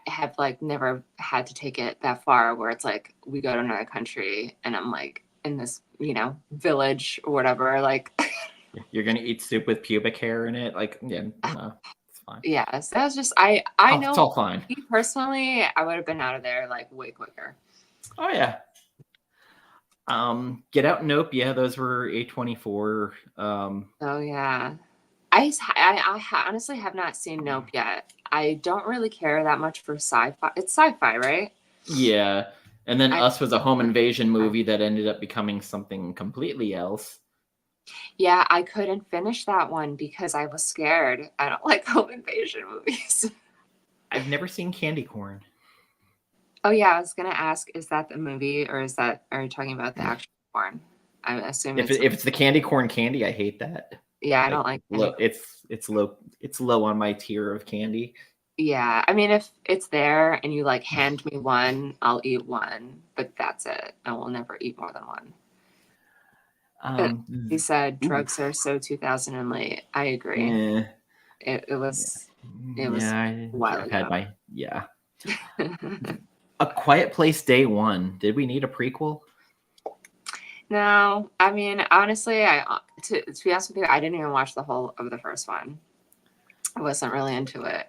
have like never had to take it that far where it's like we go to another country and I'm like in this, you know, village or whatever, like you're gonna eat soup with pubic hair in it, like, yeah, no, it's fine. Yes, that was just I know it's all fine. me personally, I would have been out of there like way quicker. Oh yeah. Get Out, Nope, yeah, those were A24. Oh yeah, I honestly have not seen Nope yet. I don't really care that much for sci-fi. It's sci-fi, right? Yeah, and then Us was a home invasion movie that ended up becoming something completely else. Yeah, I couldn't finish that one because I was scared. I don't like home invasion movies. I've never seen Candy Corn. Oh yeah, I was gonna ask, is that the movie or are you talking about the actual corn? I'm assuming if it's the candy corn candy, I hate that. Yeah, I don't like low. It's low on my tier of candy. Yeah, I mean, if it's there and you like hand me one, I'll eat one, but that's it. I will never eat more than one. He said drugs are so 2000 and late. I agree. Yeah. It was a while ago. A Quiet Place Day One. Did we need a prequel? No, I mean, honestly, to be honest with you, I didn't even watch the whole of the first one. I wasn't really into it.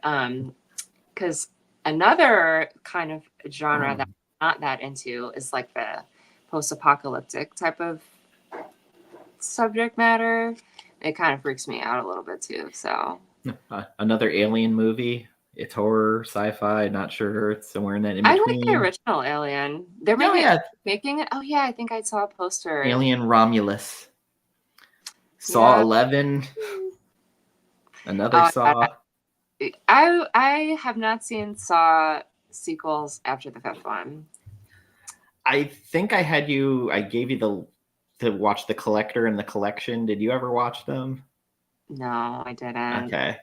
Because another kind of genre that I'm not that into is like the post-apocalyptic type of subject matter. It kind of freaks me out a little bit too. So another Alien movie. It's horror, sci-fi. Not sure. It's somewhere in that in between. I like the original Alien. They're making it. Oh yeah, I think I saw a poster. Alien Romulus. Saw 11. Another Saw. I have not seen Saw sequels after the fifth one. I think I gave you to watch The Collector and The Collection. Did you ever watch them? No, I didn't. Okay.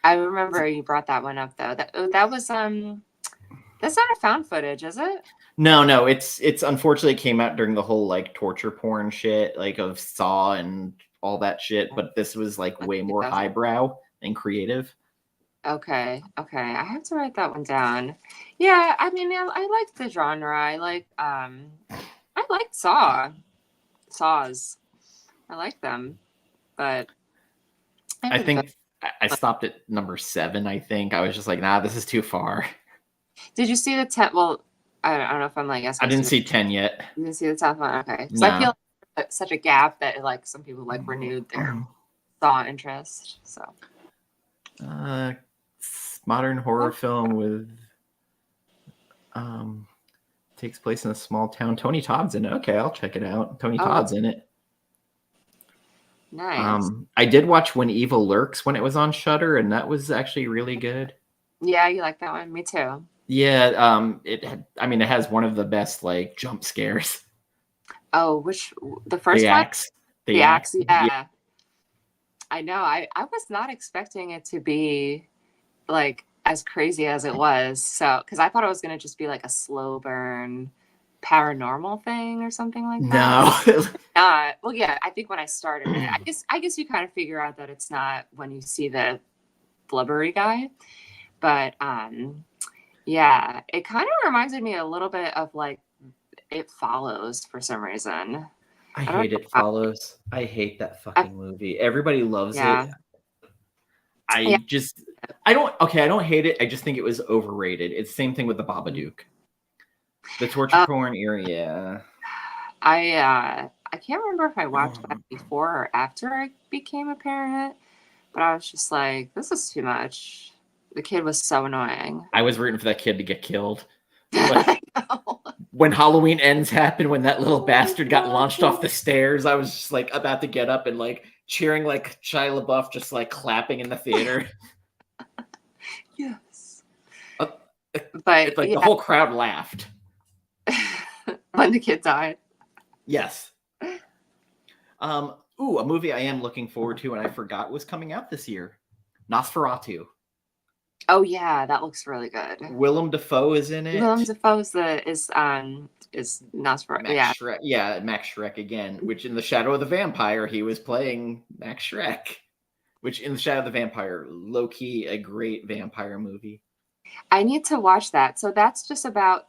I remember you brought that one up though. That was that's not a found footage, is it? No, it's unfortunately came out during the whole like torture porn shit, like of Saw and all that shit, but this was like way more highbrow and creative. Okay. I have to write that one down. Yeah, I mean, I like the genre. I like Saws. I like them, but I think I stopped at number 7. I think I was just like, nah, this is too far. Did you see the 10? Well, I don't know if I'm like asking. I didn't see 10 yet. You didn't see the 10th one? Okay. So I feel like such a gap that like some people like renewed their Saw interest. So modern horror film with takes place in a small town. Tony Todd's in it. Okay, I'll check it out. Tony Todd's in it. Nice. I did watch When Evil Lurks when it was on Shudder, and that was actually really good. Yeah, you like that one? Me too. Yeah, it has one of the best like jump scares. Oh, the first one? The axe, yeah. I know. I was not expecting it to be like as crazy as it was. So, because I thought it was gonna just be like a slow burn paranormal thing or something like that. No. Well, yeah, I think when I started it, I guess you kind of figure out that it's not when you see the blubbery guy. But yeah, it kind of reminded me a little bit of like It Follows for some reason. I hate It Follows. I hate that fucking movie. Everybody loves it. I don't hate it. I just think it was overrated. It's the same thing with The Babadook. The torture porn area. I can't remember if I watched that before or after I became a parent, but I was just like, this is too much. The kid was so annoying. I was rooting for that kid to get killed. Like, when Halloween Ends happened, when that little bastard got launched off the stairs, I was just like about to get up and like cheering like Shia LaBeouf, just like clapping in the theater. Yes. But like the whole crowd laughed. when the kid died. Yes. A movie I am looking forward to and I forgot was coming out this year. Nosferatu. Oh yeah, that looks really good. Willem Dafoe is in it. Willem Dafoe is Nosferatu. Yeah. Max Schreck. Yeah, Max Schreck again. Which in The Shadow of the Vampire, he was playing Max Schreck. Which in The Shadow of the Vampire, low key a great vampire movie. I need to watch that. So that was about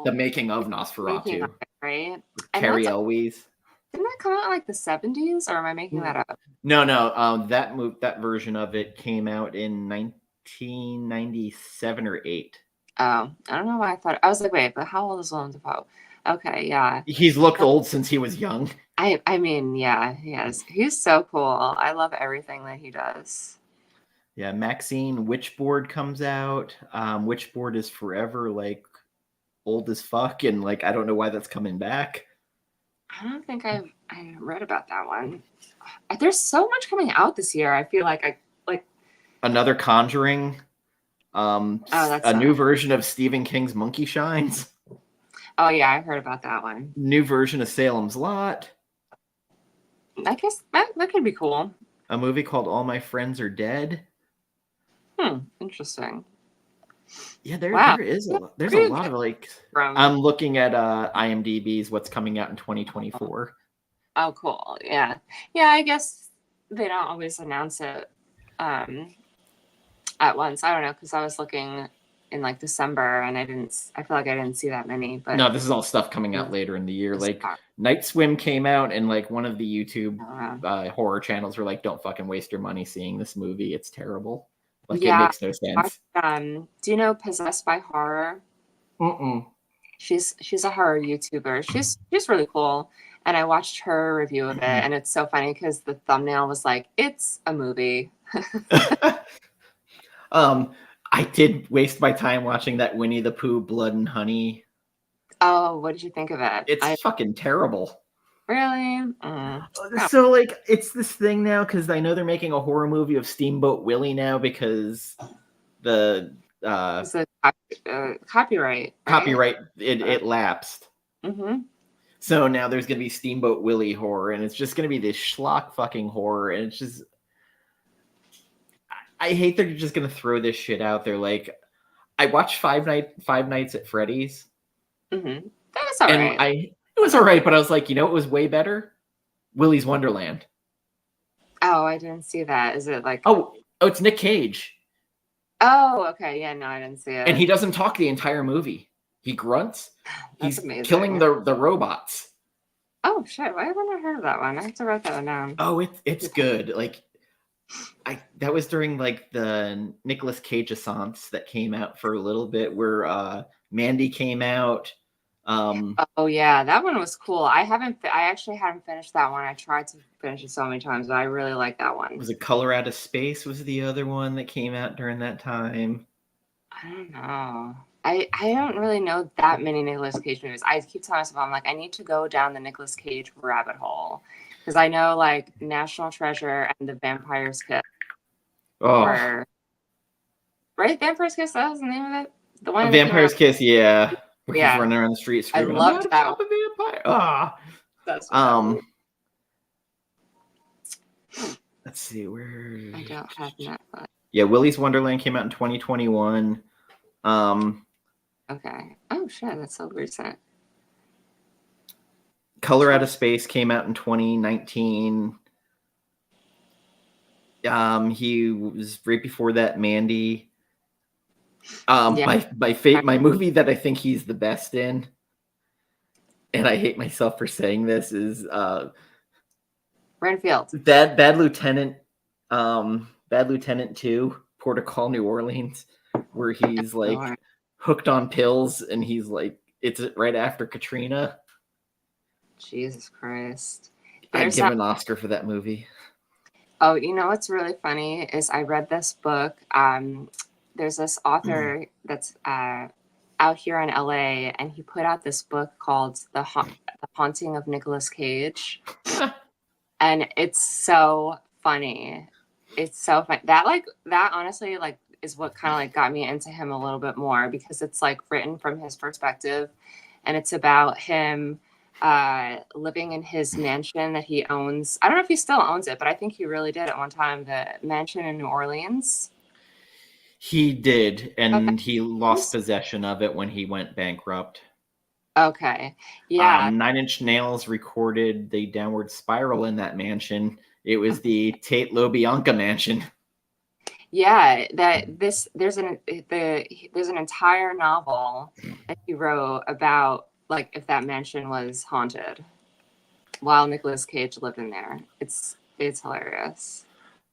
the making of Nosferatu, right? Carrie Elwes. Didn't that come out in like the 70s, or am I making that up? No. That version of it came out in 1997 or 8. Oh, I don't know why I was like, wait, but how old is Willem Dafoe? Okay, yeah. He's looked old since he was young. I mean, yeah, he is. He's so cool. I love everything that he does. Yeah, Maxine Witchboard comes out. Witchboard is forever like old as fuck, and like I don't know why that's coming back. I don't think I read about that one. There's so much coming out this year. I feel like another Conjuring. A new version of Stephen King's Monkey Shines. Oh yeah, I heard about that one. New version of Salem's Lot. I guess that could be cool. A movie called All My Friends Are Dead. Interesting. Yeah, there is there's a lot of like. I'm looking at IMDb's what's coming out in 2024. Oh, cool. Yeah. I guess they don't always announce it at once. I don't know, because I was looking in like December and I feel like I didn't see that many. But no, this is all stuff coming out later in the year. Like Night Swim came out, and like one of the YouTube horror channels were like, "Don't fucking waste your money seeing this movie. It's terrible." Like it makes no sense. Do you know Possessed by Horror? She's a horror YouTuber. She's really cool. And I watched her review of it, and it's so funny because the thumbnail was like, "It's a movie." I did waste my time watching that Winnie the Pooh Blood and Honey. Oh, what did you think of it? It's fucking terrible. Really? So like it's this thing now because I know they're making a horror movie of Steamboat Willie now because the copyright. Copyright it lapsed. So now there's gonna be Steamboat Willie horror, and it's just gonna be this schlock fucking horror, and it's just I hate they're just gonna throw this shit out there. Like I watched Five Nights at Freddy's. That was all right. It was all right, but I was like, you know, it was way better. Willy's Wonderland. Oh, I didn't see that. Is it like? Oh, it's Nick Cage. Oh, okay. Yeah, no, I didn't see it. And he doesn't talk the entire movie. He grunts. He's amazing. Killing the robots. Oh shit! Why haven't I heard of that one? I have to write that one down. Oh, it's good. Like, that was during like the Nicolas Cage-assance that came out for a little bit, where Mandy came out. Oh yeah, that one was cool. I actually haven't finished that one. I tried to finish it so many times, but I really like that one. Was it Color Out of Space was the other one that came out during that time? I don't know. I don't really know that many Nicolas Cage movies. I keep telling myself, I'm like, I need to go down the Nicolas Cage rabbit hole, because I know like National Treasure and The Vampire's Kiss. Right, Vampire's Kiss. That was the name of it. The one. Vampire's Kiss, yeah. He's running around the street screaming, I loved that. I'm a vampire. That's let's see where I don't have Netflix. Yeah, Willy's Wonderland came out in 2021. Okay. Oh shit, that's so recent. Color Out of Space came out in 2019. He was right before that Mandy. My movie that I think he's the best in, and I hate myself for saying this, is Renfield. Bad Lieutenant 2, Port of Call, New Orleans, where he's like hooked on pills, and he's like, it's right after Katrina. Jesus Christ. I'd give an Oscar for that movie. Oh, you know what's really funny is I read this book. There's this author that's out here in LA, and he put out this book called The Haunting of Nicolas Cage. And it's so funny. It's so fun. That honestly is what kind of like got me into him a little bit more, because it's like written from his perspective, and it's about him living in his mansion that he owns. I don't know if he still owns it, but I think he really did at one time. The mansion in New Orleans. He did, Okay. and he lost possession of it when he went bankrupt. Okay. Yeah. Nine Inch Nails recorded the Downward Spiral in that mansion. It was the Tate LaBianca mansion. Yeah, there's an entire novel that he wrote about like if that mansion was haunted while Nicolas Cage lived in there. It's hilarious.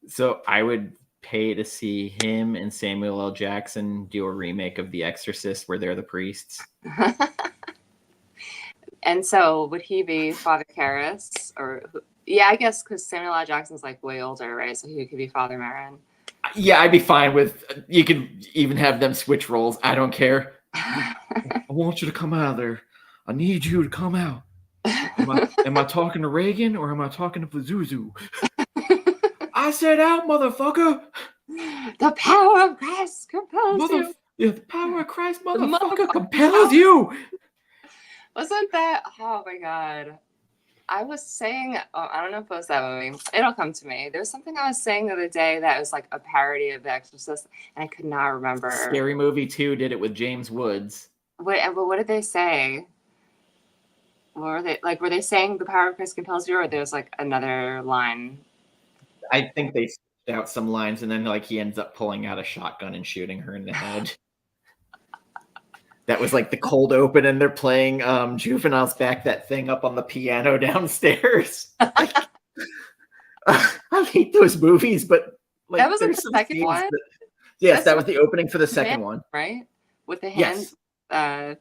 So I would pay to see him and Samuel L. Jackson do a remake of The Exorcist where they're the priests. And so would he be Father Karras or yeah, I guess because Samuel L. Jackson's like way older, right? So he could be Father Merrin. Yeah, I'd be fine with. You could even have them switch roles. I don't care. I want you to come out of there. I need you to come out. Am I talking to Reagan or am I talking to Pazuzu? I said out, motherfucker. The power of Christ compels you. Yeah, the power of Christ, motherfucker, compels you. Wasn't that? Oh my god. I was saying, I don't know if it was that movie. It'll come to me. There was something I was saying the other day that was like a parody of The Exorcist, and I could not remember. Scary Movie 2 did it with James Woods. What did they say? What were they like? Were they saying the power of Christ compels you, or there's like another line? I think they switched out some lines, and then like he ends up pulling out a shotgun and shooting her in the head. That was like the cold open, and they're playing Juvenile's Back That Thing up on the piano downstairs. I hate those movies, but like That was the second one? Yes, that was the opening for the second one. Right? With the hand. Yes.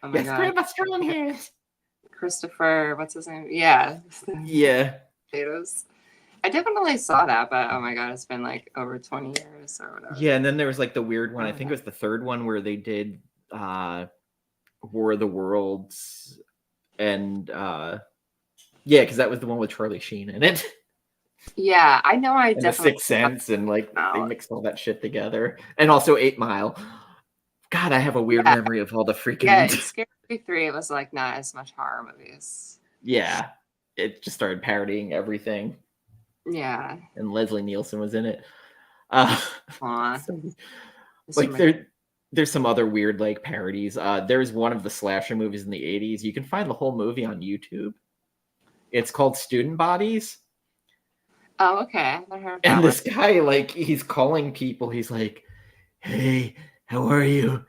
Oh my god. Grandma strong hands. Christopher, what's his name? Yeah. Yeah. Potatoes. I definitely saw that, but oh my god, it's been like over 20 years or whatever. Yeah, and then there was like the weird one. I think it was the third one where they did War of the Worlds, and yeah, because that was the one with Charlie Sheen in it. Yeah, I know. I and definitely The Sixth Sense, and like they mixed all that shit together, and also 8 Mile. God, I have a weird memory of all the freaking. Yeah, Scary Movie 3. It was like not as much horror movies. Yeah, it just started parodying everything. Yeah, and Leslie Nielsen was in it. Like there's some other weird like parodies. There's one of the slasher movies in the 80s. You can find the whole movie on YouTube. It's called Student Bodies. Oh, okay. I heard and this guy, like, he's calling people. He's like, "Hey, how are you?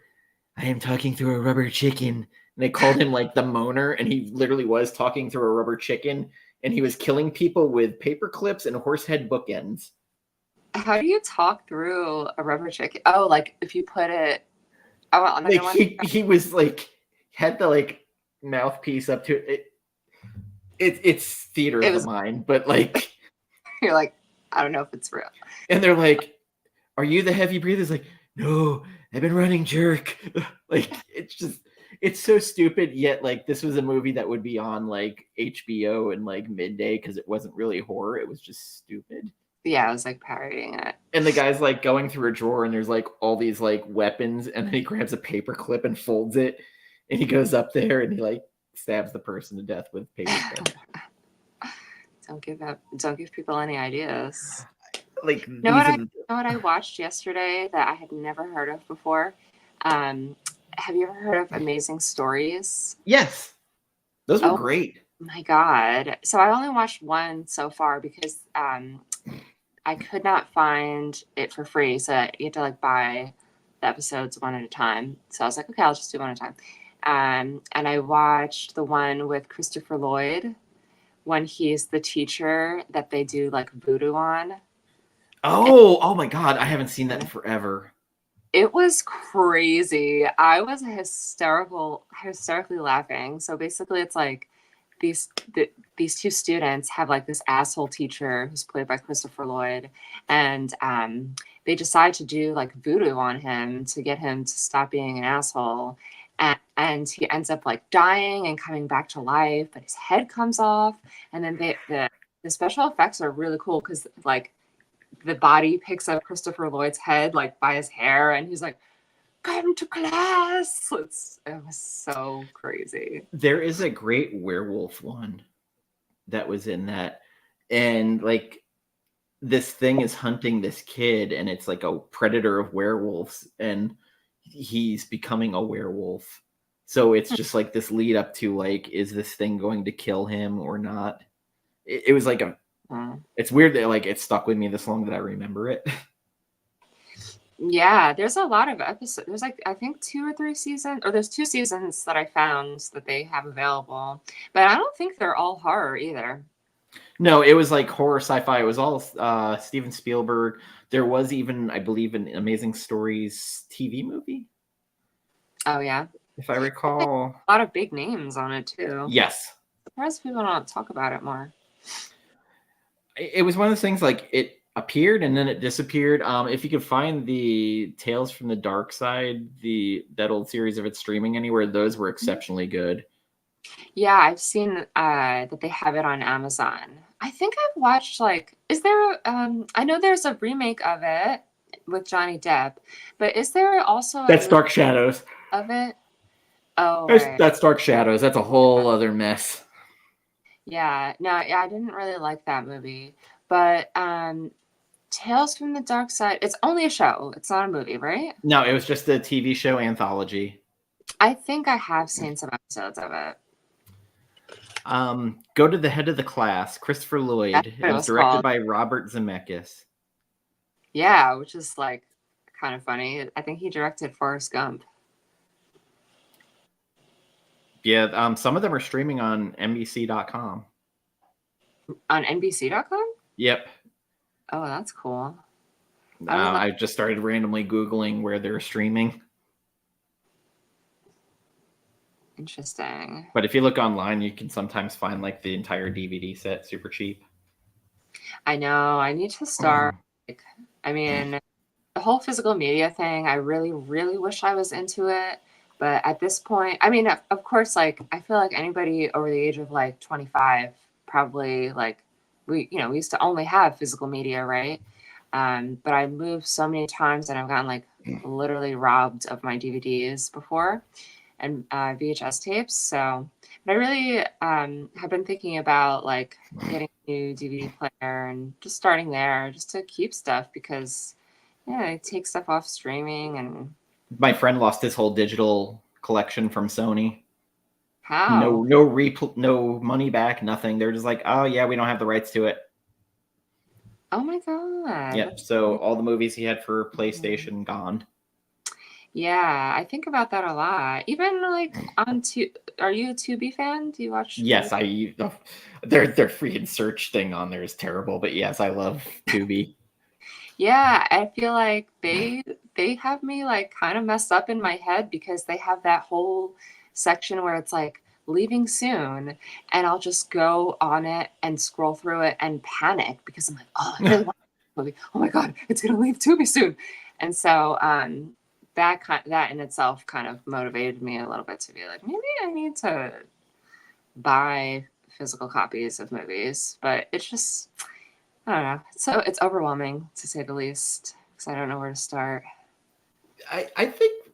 I am talking through a rubber chicken." And they called him like the moaner, and he literally was talking through a rubber chicken, and he was killing people with paper clips and horsehead bookends. How do you talk through a rubber chicken? Oh, like if you put it. Oh, like he was like had the like mouthpiece up to it. It's theater of the mind, but like you're like, I don't know if it's real. And they're like, "Are you the heavy breather?" It's like, "No, I've been running jerk." Like it's so stupid. Yet like this was a movie that would be on like HBO and like midday because it wasn't really horror. It was just stupid. Yeah, I was like parodying it. And the guy's like going through a drawer and there's like all these like weapons, and then he grabs a paper clip and folds it, and he goes up there and he like stabs the person to death with paper clip. Don't give people any ideas. Like know what I watched yesterday that I had never heard of before? Have you ever heard of Amazing Stories? Yes. Those were great. My God. So I only watched one so far because I could not find it for free. So you have to like buy the episodes one at a time. So I was like, okay, I'll just do one at a time. And I watched the one with Christopher Lloyd when he's the teacher that they do like voodoo on. Oh my God. I haven't seen that in forever. It was crazy. I was hysterically laughing. So basically it's like these two students have like this asshole teacher who's played by Christopher Lloyd, and they decide to do like voodoo on him to get him to stop being an asshole, and he ends up like dying and coming back to life, but his head comes off, and then the special effects are really cool because like the body picks up Christopher Lloyd's head like by his hair, and he's like, come to class. It was so crazy. There is a great werewolf one that was in that, and like this thing is hunting this kid, and it's like a predator of werewolves, and he's becoming a werewolf. So it's just like this lead up to like, is this thing going to kill him or not? It was like it's weird that like it stuck with me this long that I remember it. Yeah, there's a lot of episodes. There's like, I think 2 or 3 seasons, or there's 2 seasons that I found that they have available, but I don't think they're all horror either. No, it was like horror sci-fi. It was all Steven Spielberg. There was even, I believe, an Amazing Stories TV movie. Oh yeah, if I recall. A lot of big names on it too. Yes. Surprised people don't talk about it more. It was one of those things like it appeared and then it disappeared. If you could find the Tales from the Dark Side, that old series, if it's streaming anywhere, those were exceptionally good. Yeah, I've seen that they have it on Amazon. I think I've watched like, is there I know there's a remake of it with Johnny Depp, but is there also That's Dark Shadows of it? Oh, right. That's Dark Shadows. That's a whole other mess. Yeah, no, I didn't really like that movie, but Tales from the Dark Side, it's only a show. It's not a movie, right? No, it was just a TV show anthology. I think I have seen some episodes of it. Go to the Head of the Class, Christopher Lloyd. It was directed by Robert Zemeckis. Yeah, which is like kind of funny. I think he directed Forrest Gump. Yeah, some of them are streaming on NBC.com. On NBC.com? Yep. Oh, that's cool. I just started randomly Googling where they're streaming. Interesting. But if you look online, you can sometimes find like the entire DVD set super cheap. I know. I need to start. I mean, the whole physical media thing, I really, really wish I was into it. But at this point, I mean, of course, like, I feel like anybody over the age of like 25, probably like, we used to only have physical media, right? But I moved so many times and I've gotten like literally robbed of my DVDs before and VHS tapes. So, but I really have been thinking about like getting a new DVD player and just starting there just to keep stuff because, yeah, I take stuff off streaming. And my friend lost his whole digital collection from Sony. How? No money back, nothing. They're just like, oh yeah, we don't have the rights to it. Oh my god. Yep. So all the movies he had for PlayStation gone. Yeah, I think about that a lot. Even like on are you a Tubi fan? Do you watch? Yes, their free and search thing on there is terrible, but yes, I love Tubi. Yeah, I feel like they have me like kind of messed up in my head because they have that whole section where it's like leaving soon, and I'll just go on it and scroll through it and panic because I'm like, oh, I really want the movie. Oh my god, it's gonna leave Tubi soon, and so that in itself kind of motivated me a little bit to be like, maybe I need to buy physical copies of movies, but it's just, I don't know. So it's overwhelming to say the least because I don't know where to start. I think,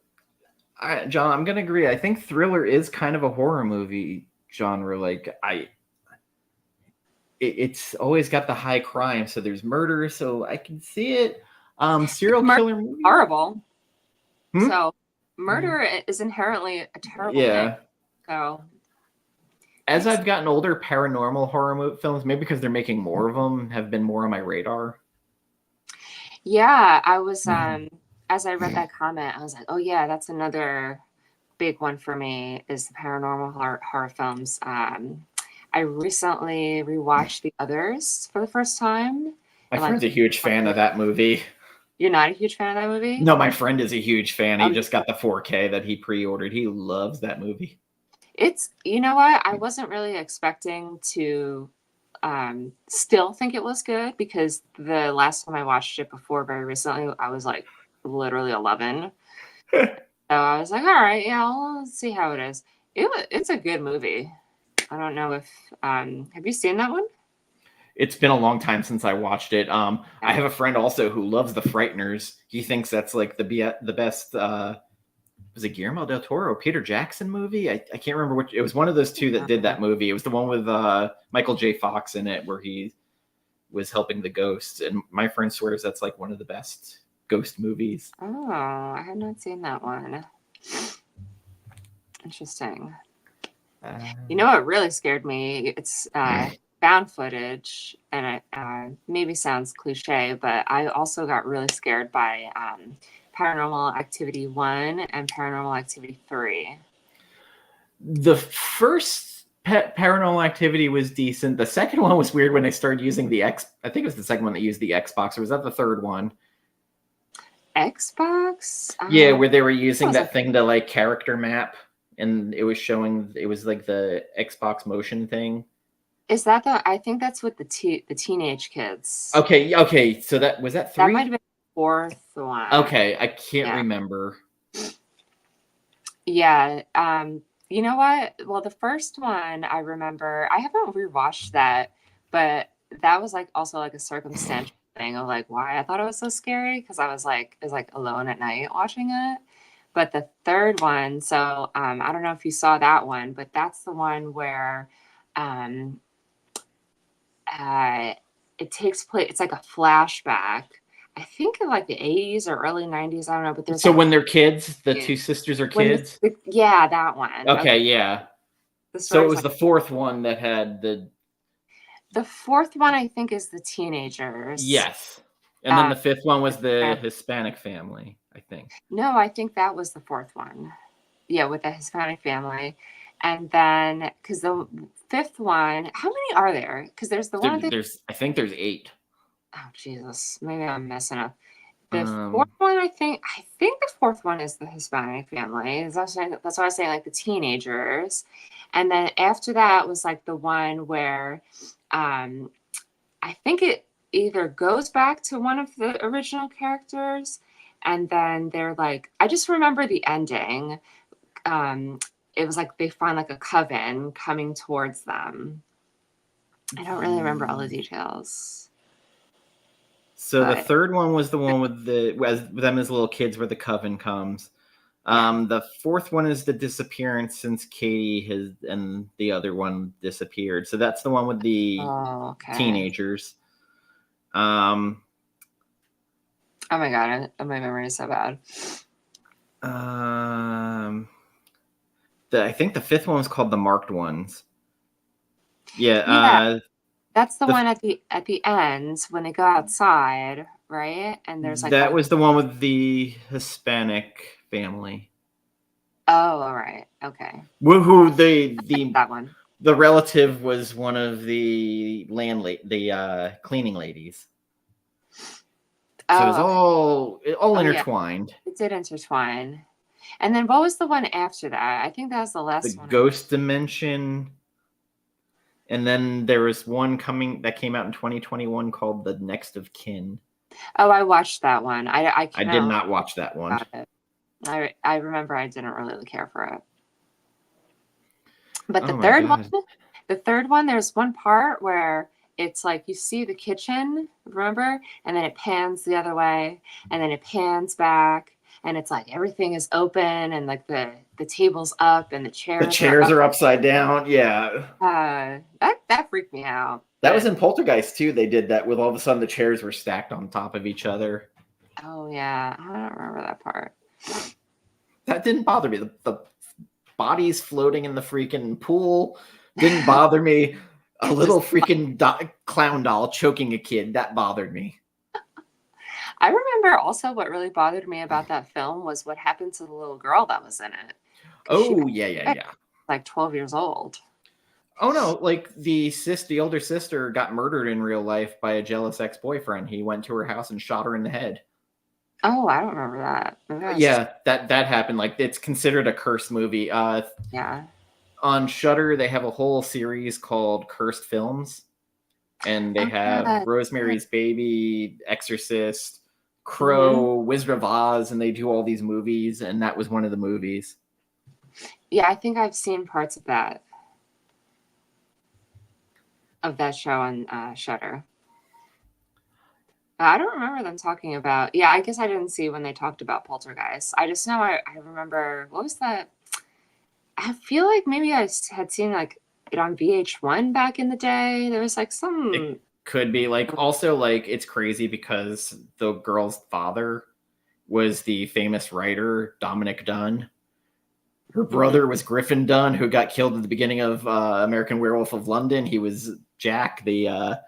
John, I'm gonna agree. I think thriller is kind of a horror movie genre. Like it's always got the high crime, so there's murder, so I can see it. Serial killer movie, horrible. So murder is inherently a terrible thing. So as I've gotten older, paranormal horror films, maybe because they're making more of them, have been more on my radar. Yeah, I was as I read that comment, I was like, oh yeah, that's another big one for me is the paranormal horror films. I recently rewatched The Others for the first time. My friend's a huge fan of that movie. You're not a huge fan of that movie? No, my friend is a huge fan. He just got the 4K that he pre-ordered. He loves that movie. It's, you know what? I wasn't really expecting to still think it was good because the last time I watched it before very recently, I was like literally 11. So I was like, all right, yeah, let's see how it is. It's a good movie. I don't know if have you seen that one? It's been a long time since I watched it. I have a friend also who loves The Frighteners. He thinks that's like the best was it Guillermo del Toro or Peter Jackson movie? I can't remember which. It was one of those two that did that movie. It was the one with Michael J. Fox in it where he was helping the ghosts. And my friend swears that's like one of the best ghost movies. Oh, I have not seen that one. Interesting. You know what really scared me? It's found footage, and it maybe sounds cliche, but I also got really scared by Paranormal Activity 1 and Paranormal Activity 3. The first Paranormal Activity was decent. The second one was weird when they started using the X. I think it was the second one that used the Xbox, or was that the third one? Xbox? Yeah, where they were using that thing to like character map, and it was like the Xbox motion thing. Is that I think that's with the teenage kids. Okay. So that was that 3? That might have been the fourth one. Okay, I can't remember. Yeah. You know what? Well, the first one I remember, I haven't rewatched that, but that was like also like a circumstantial thing of like why I thought it was so scary, because I was like alone at night watching it. But the third one, so I don't know if you saw that one, but that's the one where it takes place. It's like a flashback. I think in like the 80s or early 90s. I don't know, but there's so when they're kids, the two sisters are kids. Yeah, that one. Okay, yeah. So it was the fourth one that had the. The fourth one, I think, is the teenagers. Yes, and then the fifth one was the Hispanic family, I think. No, I think that was the fourth one. Yeah, with the Hispanic family, and then because the fifth one, how many are there? Because there's the one. I think there's 8. Oh Jesus, maybe I'm messing up. The fourth one, I think the fourth one is the Hispanic family. That's why I was saying like the teenagers, and then after that was like the one where, I think it either goes back to one of the original characters, and then they're like, I just remember the ending. It was like they find like a coven coming towards them. I don't really remember all the details. So the third one was the one with them as little kids where the coven comes. The fourth one is the disappearance since Katie and the other one disappeared. So that's the one with the teenagers. Oh my God, my memory is so bad. I think the fifth one was called the Marked Ones. Yeah. That's the one at the end when they go outside, right? And there's like that was the one with the Hispanic family. Oh, all right, okay. Who that one? The relative was one of the cleaning ladies. So it was all intertwined. Yeah. It did intertwine. And then what was the one after that? I think that was the last one. The Ghost Dimension. And then there was one that came out in 2021 called The Next of Kin. Oh, I watched that one. I did not watch that one. I remember I didn't really care for it. But the third one, there's one part where it's like you see the kitchen, remember? And then it pans the other way, and then it pans back, and it's like everything is open, and like the table's up, and the chairs are upside down. Yeah. That freaked me out. That was in Poltergeist too. They did that with all of a sudden the chairs were stacked on top of each other. Oh yeah, I don't remember that part. That didn't bother me. The bodies floating in the freaking pool didn't bother me. A little freaking clown doll choking a kid, that bothered me. I remember also what really bothered me about that film was what happened to the little girl that was in it. Oh, yeah. Like 12 years old. Oh, no. Like the older sister got murdered in real life by a jealous ex-boyfriend. He went to her house and shot her in the head. Oh, I don't remember that. That happened. Like it's considered a cursed movie. Yeah. On Shudder, they have a whole series called Cursed Films. And they have Rosemary's Baby, Exorcist, Crow, Wizard of Oz, and they do all these movies, and that was one of the movies. Yeah, I think I've seen parts of that show on Shudder. I don't remember them talking about. Yeah, I guess I didn't see when they talked about Poltergeist. I just know I remember, what was that? I feel like maybe had seen like it on VH1 back in the day. There was like It some. could be like also like it's crazy because the girl's father was the famous writer Dominic Dunn. Her brother was Griffin Dunn, who got killed at the beginning of American Werewolf of London. He was Jack, the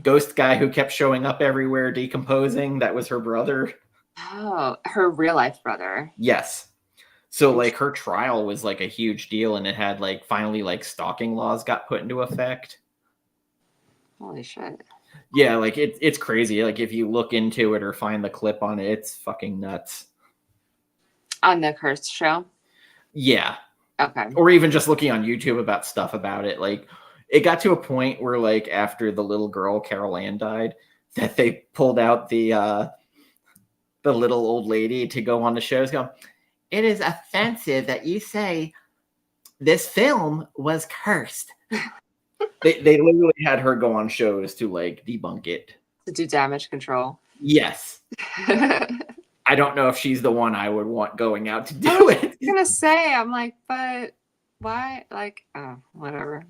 ghost guy who kept showing up everywhere, decomposing. That was her brother. Oh, her real life brother. Yes. So like her trial was like a huge deal, and it had like finally like stalking laws got put into effect. Holy shit. Yeah, like it's crazy. Like if you look into it or find the clip on it, it's fucking nuts. On the Cursed show? Yeah. Okay. Or even just looking on YouTube about stuff about it. Like it got to a point where like after the little girl Carol Ann died, that they pulled out the little old lady to go on the shows. Go, it is offensive that you say this film was cursed. They literally had her go on shows to like debunk it. To do damage control. Yes. I don't know if she's the one I would want going out to do it. I was gonna say, I'm like, but why? Like, oh, whatever.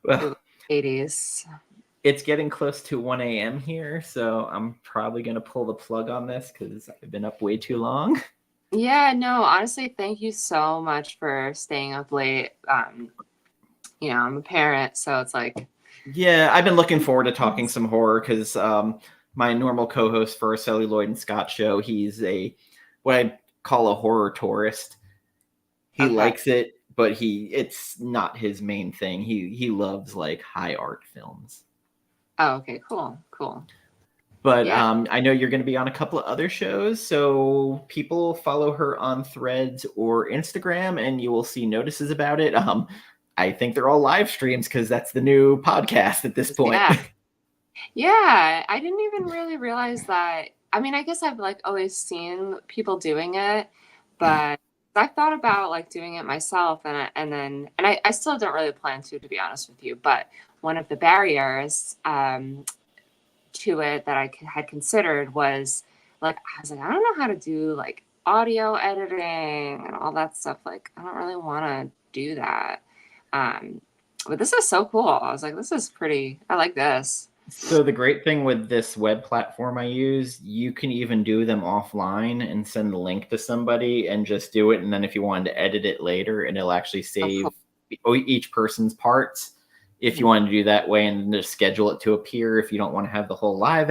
Well, 80s. It's getting close to 1 a.m. here, so I'm probably going to pull the plug on this because I've been up way too long. Yeah, no, honestly, thank you so much for staying up late. I'm a parent, so it's like. Yeah, I've been looking forward to talking some horror because my normal co-host for Celluloid and Scott show, he's what I call a horror tourist. He likes it, but it's not his main thing. He loves like high art films. Oh, okay, cool. But yeah. I know you're going to be on a couple of other shows, so people follow her on Threads or Instagram, and you will see notices about it. I think they're all live streams because that's the new podcast at this point. Yeah, I didn't even really realize that. I mean, I guess I've like always seen people doing it, but I thought about like doing it myself, and I still don't really plan to be honest with you. But one of the barriers to it that I had considered was like, I was like, I don't know how to do like audio editing and all that stuff. Like, I don't really want to do that. But this is so cool. I was like, this is pretty, I like this. So the great thing with this web platform I use, you can even do them offline and send the link to somebody and just do it. And then if you wanted to edit it later, and it'll actually save each person's parts. If you want to do that way and just schedule it to appear, if you don't want to have the whole live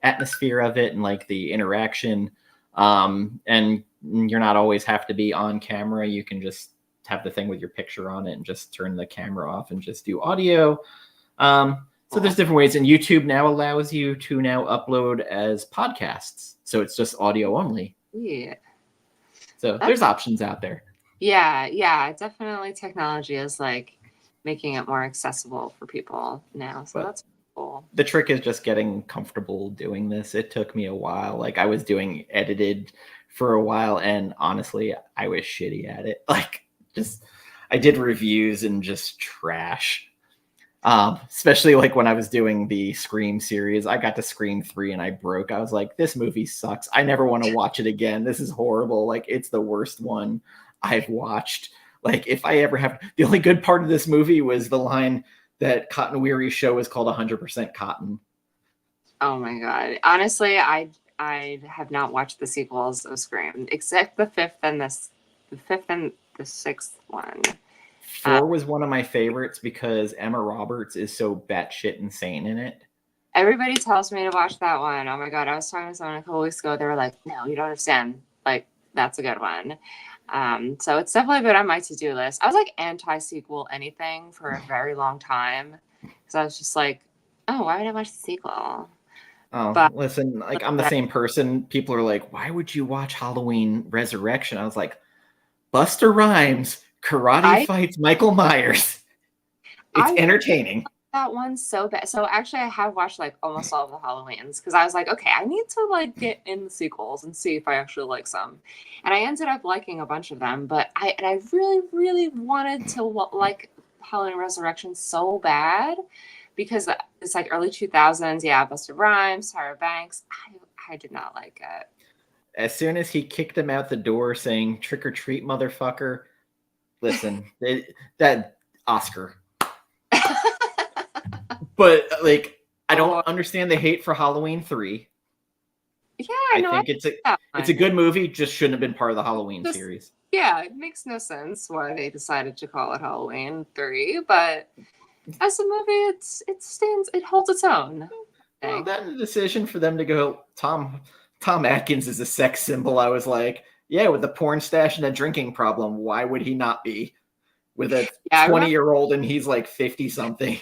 atmosphere of it and like the interaction, and you're not always have to be on camera, you can just have the thing with your picture on it and just turn the camera off and just do audio. So there's different ways, and YouTube now allows you to now upload as podcasts. So it's just audio only. Yeah. So there's options out there. Yeah. Definitely technology is like making it more accessible for people now. So that's cool. The trick is just getting comfortable doing this. It took me a while. Like I was doing edited for a while, and honestly, I was shitty at it. Like I did reviews and just trash. Especially like when I was doing the Scream series, I got to Scream 3 and I broke. I was like, this movie sucks. I never want to watch it again. This is horrible. Like it's the worst one I've watched. Like if I ever have, the only good part of this movie was the line that Cotton Weary's show is called 100% Cotton. Oh my God. Honestly, I have not watched the sequels of Scream except the fifth and the sixth one. 4 was one of my favorites because Emma Roberts is so batshit insane in it. Everybody tells me to watch that one. Oh my God. I was talking to someone a couple weeks ago. They were like, no, you don't understand. Like, that's a good one. So it's definitely been on my to-do list. I was like anti-sequel anything for a very long time. Because I was just like, oh, why would I watch the sequel? Oh, listen, like I'm the same person. People are like, why would you watch Halloween Resurrection? I was like, Busta Rhymes karate fights Michael Myers. It's entertaining. That one's so bad. So actually, I have watched like almost all of the Halloweens because I was like, okay, I need to like get in the sequels and see if I actually like some. And I ended up liking a bunch of them, but I really, really wanted to like Halloween Resurrection so bad because it's like early 2000s. Yeah, Busta Rhymes, Tyra Banks. I did not like it. As soon as he kicked him out the door saying "trick or treat, motherfucker," listen, that Oscar. But like, I don't understand the hate for Halloween 3. Yeah, I think it's a good movie, just shouldn't have been part of the Halloween series. Yeah, it makes no sense why they decided to call it Halloween 3, but as a movie, it holds its own. Well, that decision for them to go Tom Atkins is a sex symbol. I was like, yeah, with the porn stash and a drinking problem, why would he not be? With a 20-year-old and he's like 50 something.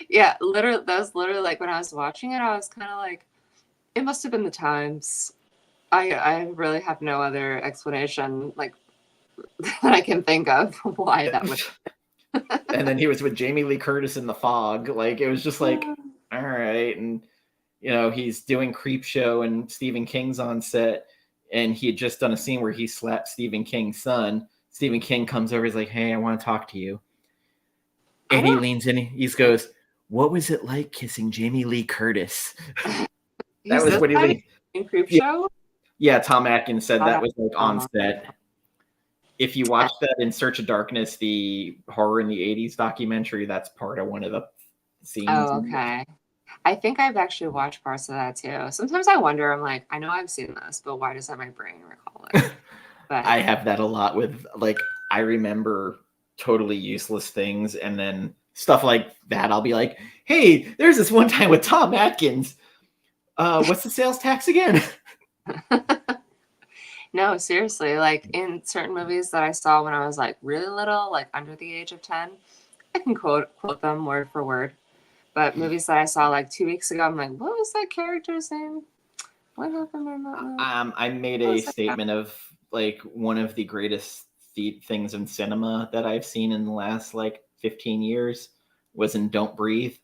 Yeah, literally, that was literally like when I was watching it, I was kind of like, it must have been the times. I really have no other explanation like that I can think of why that was. And then he was with Jamie Lee Curtis in The Fog. Like, it was just like, all right. And, you know, he's doing Creepshow and Stephen King's on set. And he had just done a scene where he slapped Stephen King's son. Stephen King comes over. He's like, hey, I want to talk to you. And he leans in. He goes, what was it like kissing Jamie Lee Curtis? That was what he was in Creepshow? Yeah, Tom Atkins said that was like on set. If you watch that in Search of Darkness, the horror in the 80s documentary, that's part of one of the scenes. Oh, okay. I think I've actually watched parts of that too. Sometimes I wonder, I'm like, I know I've seen this, but why doesn't my brain recall it? But I have that a lot with, like, I remember totally useless things, and then stuff like that, I'll be like, hey, there's this one time with Tom Atkins. What's the sales tax again? No, seriously, like in certain movies that I saw when I was like really little, like under the age of 10, I can quote them word for word. But movies that I saw like 2 weeks ago, I'm like, what was that character's name? What happened in that movie? I made a statement of like one of the greatest things in cinema that I've seen in the last like 15 years was in Don't Breathe.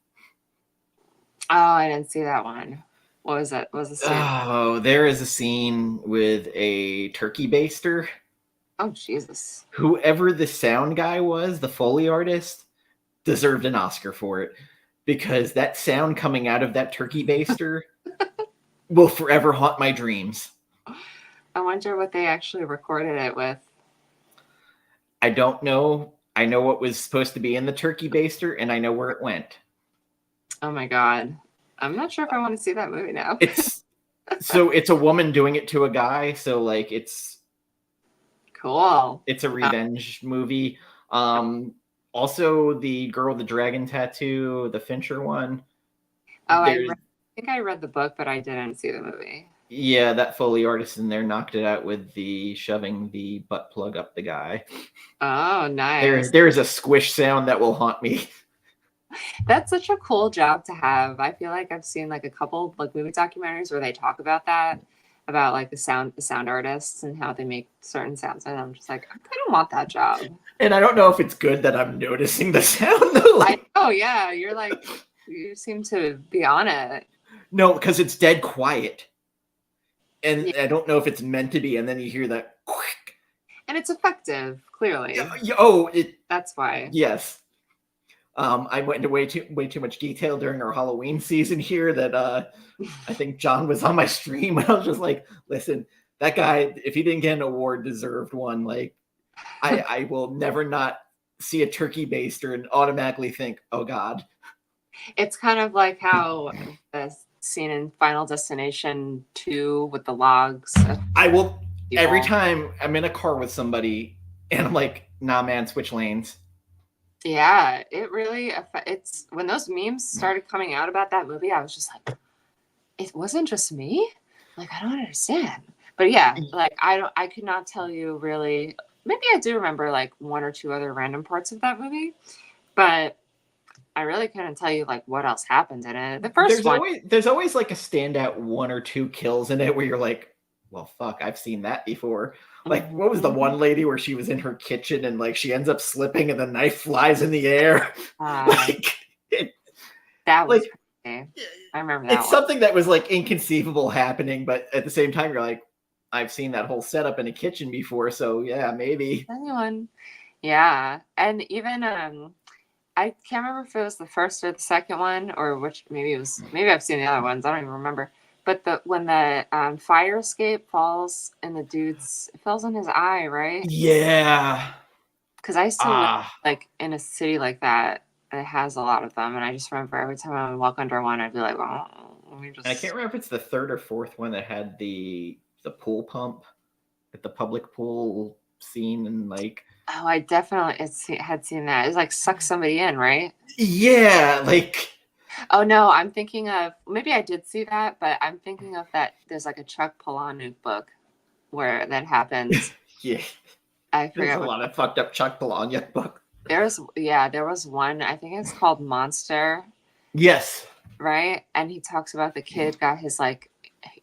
Oh, I didn't see that one. What was it? What was the scene? Oh, there is a scene with a turkey baster. Oh, Jesus. Whoever the sound guy was, the Foley artist, deserved an Oscar for it. Because that sound coming out of that turkey baster will forever haunt my dreams. I wonder what they actually recorded it with. I don't know. I know what was supposed to be in the turkey baster, and I know where it went. Oh my God. I'm not sure if I want to see that movie now. It's a woman doing it to a guy, so like it's cool. It's a revenge movie. Also the girl with the dragon tattoo, the Fincher one. Oh, I think I read the book, but I didn't see the movie. Yeah, that Foley artist in there knocked it out with the shoving the butt plug up the guy. Oh, nice. There's a squish sound that will haunt me. That's such a cool job to have. I feel like I've seen like a couple like movie documentaries where they talk about that, about like the sound artists and how they make certain sounds, and I'm just like, I don't want that job. And I don't know if it's good that I'm noticing the sound though. Yeah, you're like, you seem to be on it. No, because it's dead quiet, and yeah. I don't know if it's meant to be. And then you hear that, and it's effective, clearly. That's why. Yes. I went into way too much detail during our Halloween season here that I think John was on my stream and I was just like, listen, that guy, if he didn't get an award, deserved one. Like, I will never not see a turkey baster and automatically think, oh God. It's kind of like how the scene in Final Destination 2 with the logs. I will, every time I'm in a car with somebody and I'm like, nah, man, switch lanes. Yeah, it really, it's when those memes started coming out about that movie, I was just like, it wasn't just me? Like, I don't understand. But yeah, like, I could not tell you really, maybe I do remember like one or two other random parts of that movie, but I really couldn't tell you like what else happened in it. The first there's always like a standout one or two kills in it where you're like, well, fuck, I've seen that before. Like, what was the one lady where she was in her kitchen and like she ends up slipping and the knife flies in the air? That was crazy. I remember that. It's something that was like inconceivable happening, but at the same time, you're like, I've seen that whole setup in a kitchen before, so yeah, maybe. Anyone. Yeah. And even I can't remember if it was the first or the second one, or which. Maybe I've seen the other ones. I don't even remember. But when the fire escape falls and the dude's it falls in his eye, right? Yeah. Because I used to live Ah. like in a city like that. It has a lot of them, and I just remember every time I would walk under one, I'd be like, "Well, let me just." I can't remember if it's the third or fourth one that had the pool pump at the public pool scene and like. Oh, I definitely had seen that. It's like suck somebody in, right? Yeah, like. Oh no, I'm thinking of maybe I did see that, but I'm thinking of that. There's like a Chuck Palahniuk book where that happens. Yeah. I There's a forget what lot of fucked up Chuck Palahniuk books. there was one. I think it's called Monster, Yes. right? And he talks about the kid got his like.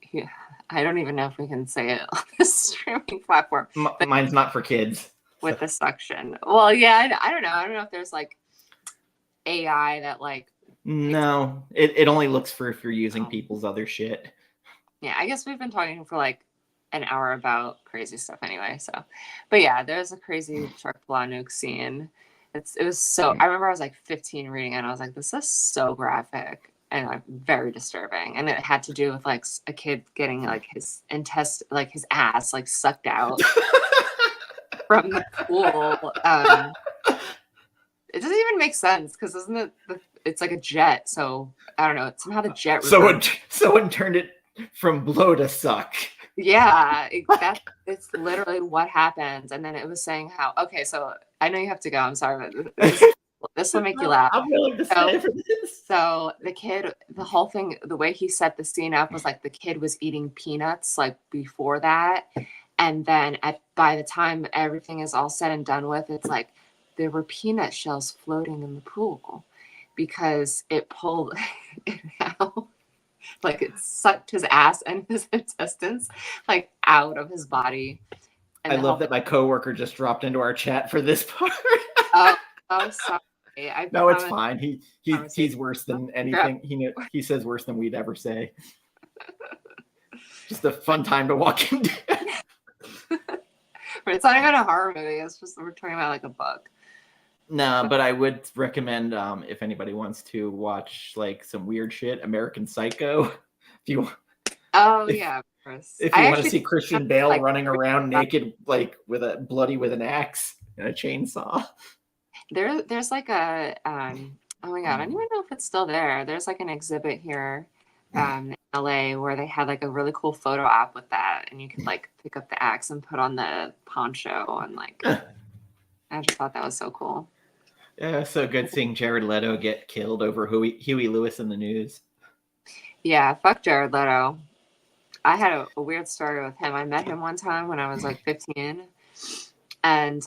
He, I don't even know if we can say it on this streaming platform. But Mine's not for kids. with the suction. Well, yeah, I don't know. I don't know if there's like AI that like. No, it only looks for if you're using people's other shit. Yeah, I guess we've been talking for like an hour about crazy stuff anyway. So, but yeah, there's a crazy Chuck Palahniuk scene. It was so. I remember I was like 15 reading it, and I was like, this is so graphic and like very disturbing. And it had to do with like a kid getting like his like his ass, like sucked out from the pool. It doesn't even make sense because isn't it? It's like a jet, so I don't know. Somehow the jet. Someone turned it from blow to suck. Yeah, it's literally what happens. And then it was saying how. Okay, so I know you have to go. I'm sorry, but this will make you laugh. I'm willing to stay for this. So the kid, the whole thing, the way he set the scene up was like the kid was eating peanuts like before that, and then by the time everything is all said and done with, it's like there were peanut shells floating in the pool because it pulled it out. Like it sucked his ass and his intestines like out of his body. And I love that my coworker just dropped into our chat for this part. Oh, sorry. No, it's fine. He's worse than anything. He says worse than we'd ever say. Just a fun time to walk him down. It's not even a horror movie. It's just we're talking about like a book. No, but I would recommend if anybody wants to watch like some weird shit, American Psycho. If you yeah, of course. If you want to see Christian Bale like, running around naked, like with an axe and a chainsaw. There's like a oh my god, I don't even know if it's still there. There's like an exhibit here in LA where they had like a really cool photo op with that, and you could like pick up the axe and put on the poncho and like I just thought that was so cool. Yeah, so good seeing Jared Leto get killed over Huey Lewis in the news. Yeah, fuck Jared Leto. I had a weird story with him. I met him one time when I was like 15, and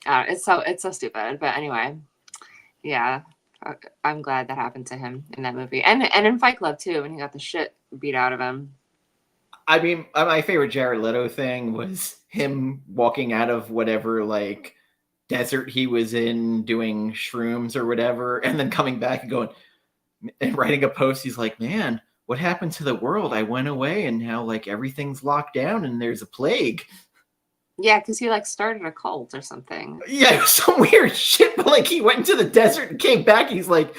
it's so stupid. But anyway, yeah, I'm glad that happened to him in that movie, and in Fight Club too, when he got the shit beat out of him. I mean, my favorite Jared Leto thing was him walking out of whatever like desert he was in doing shrooms or whatever, and then coming back and going and writing a post. He's like, man, what happened to the world? I went away and now like everything's locked down and there's a plague. Yeah, because he like started a cult or something. Yeah, it was some weird shit, but like he went into the desert and came back. He's like,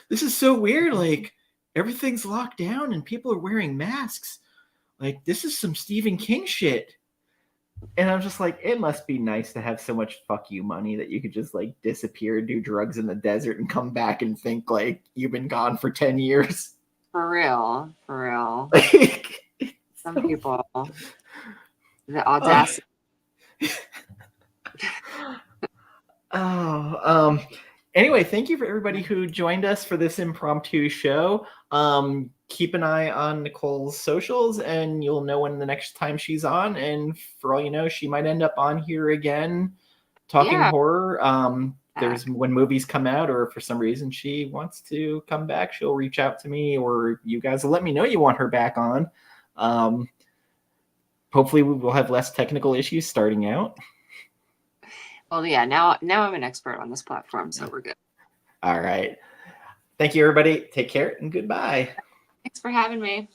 this is so weird. Like everything's locked down and people are wearing masks. Like this is some Stephen King shit. And I'm just like, it must be nice to have so much fuck you money that you could just like disappear, do drugs in the desert and come back and think like you've been gone for 10 years. For real. Some people, the audacity. Anyway, thank you for everybody who joined us for this impromptu show. Keep an eye on Nicole's socials and you'll know when the next time she's on. And for all you know, she might end up on here again talking horror. There's when movies come out or for some reason she wants to come back, she'll reach out to me or you guys will let me know you want her back on. Hopefully we will have less technical issues starting out. Well, yeah, now I'm an expert on this platform, so we're good. All right. Thank you, everybody. Take care and goodbye. Thanks for having me.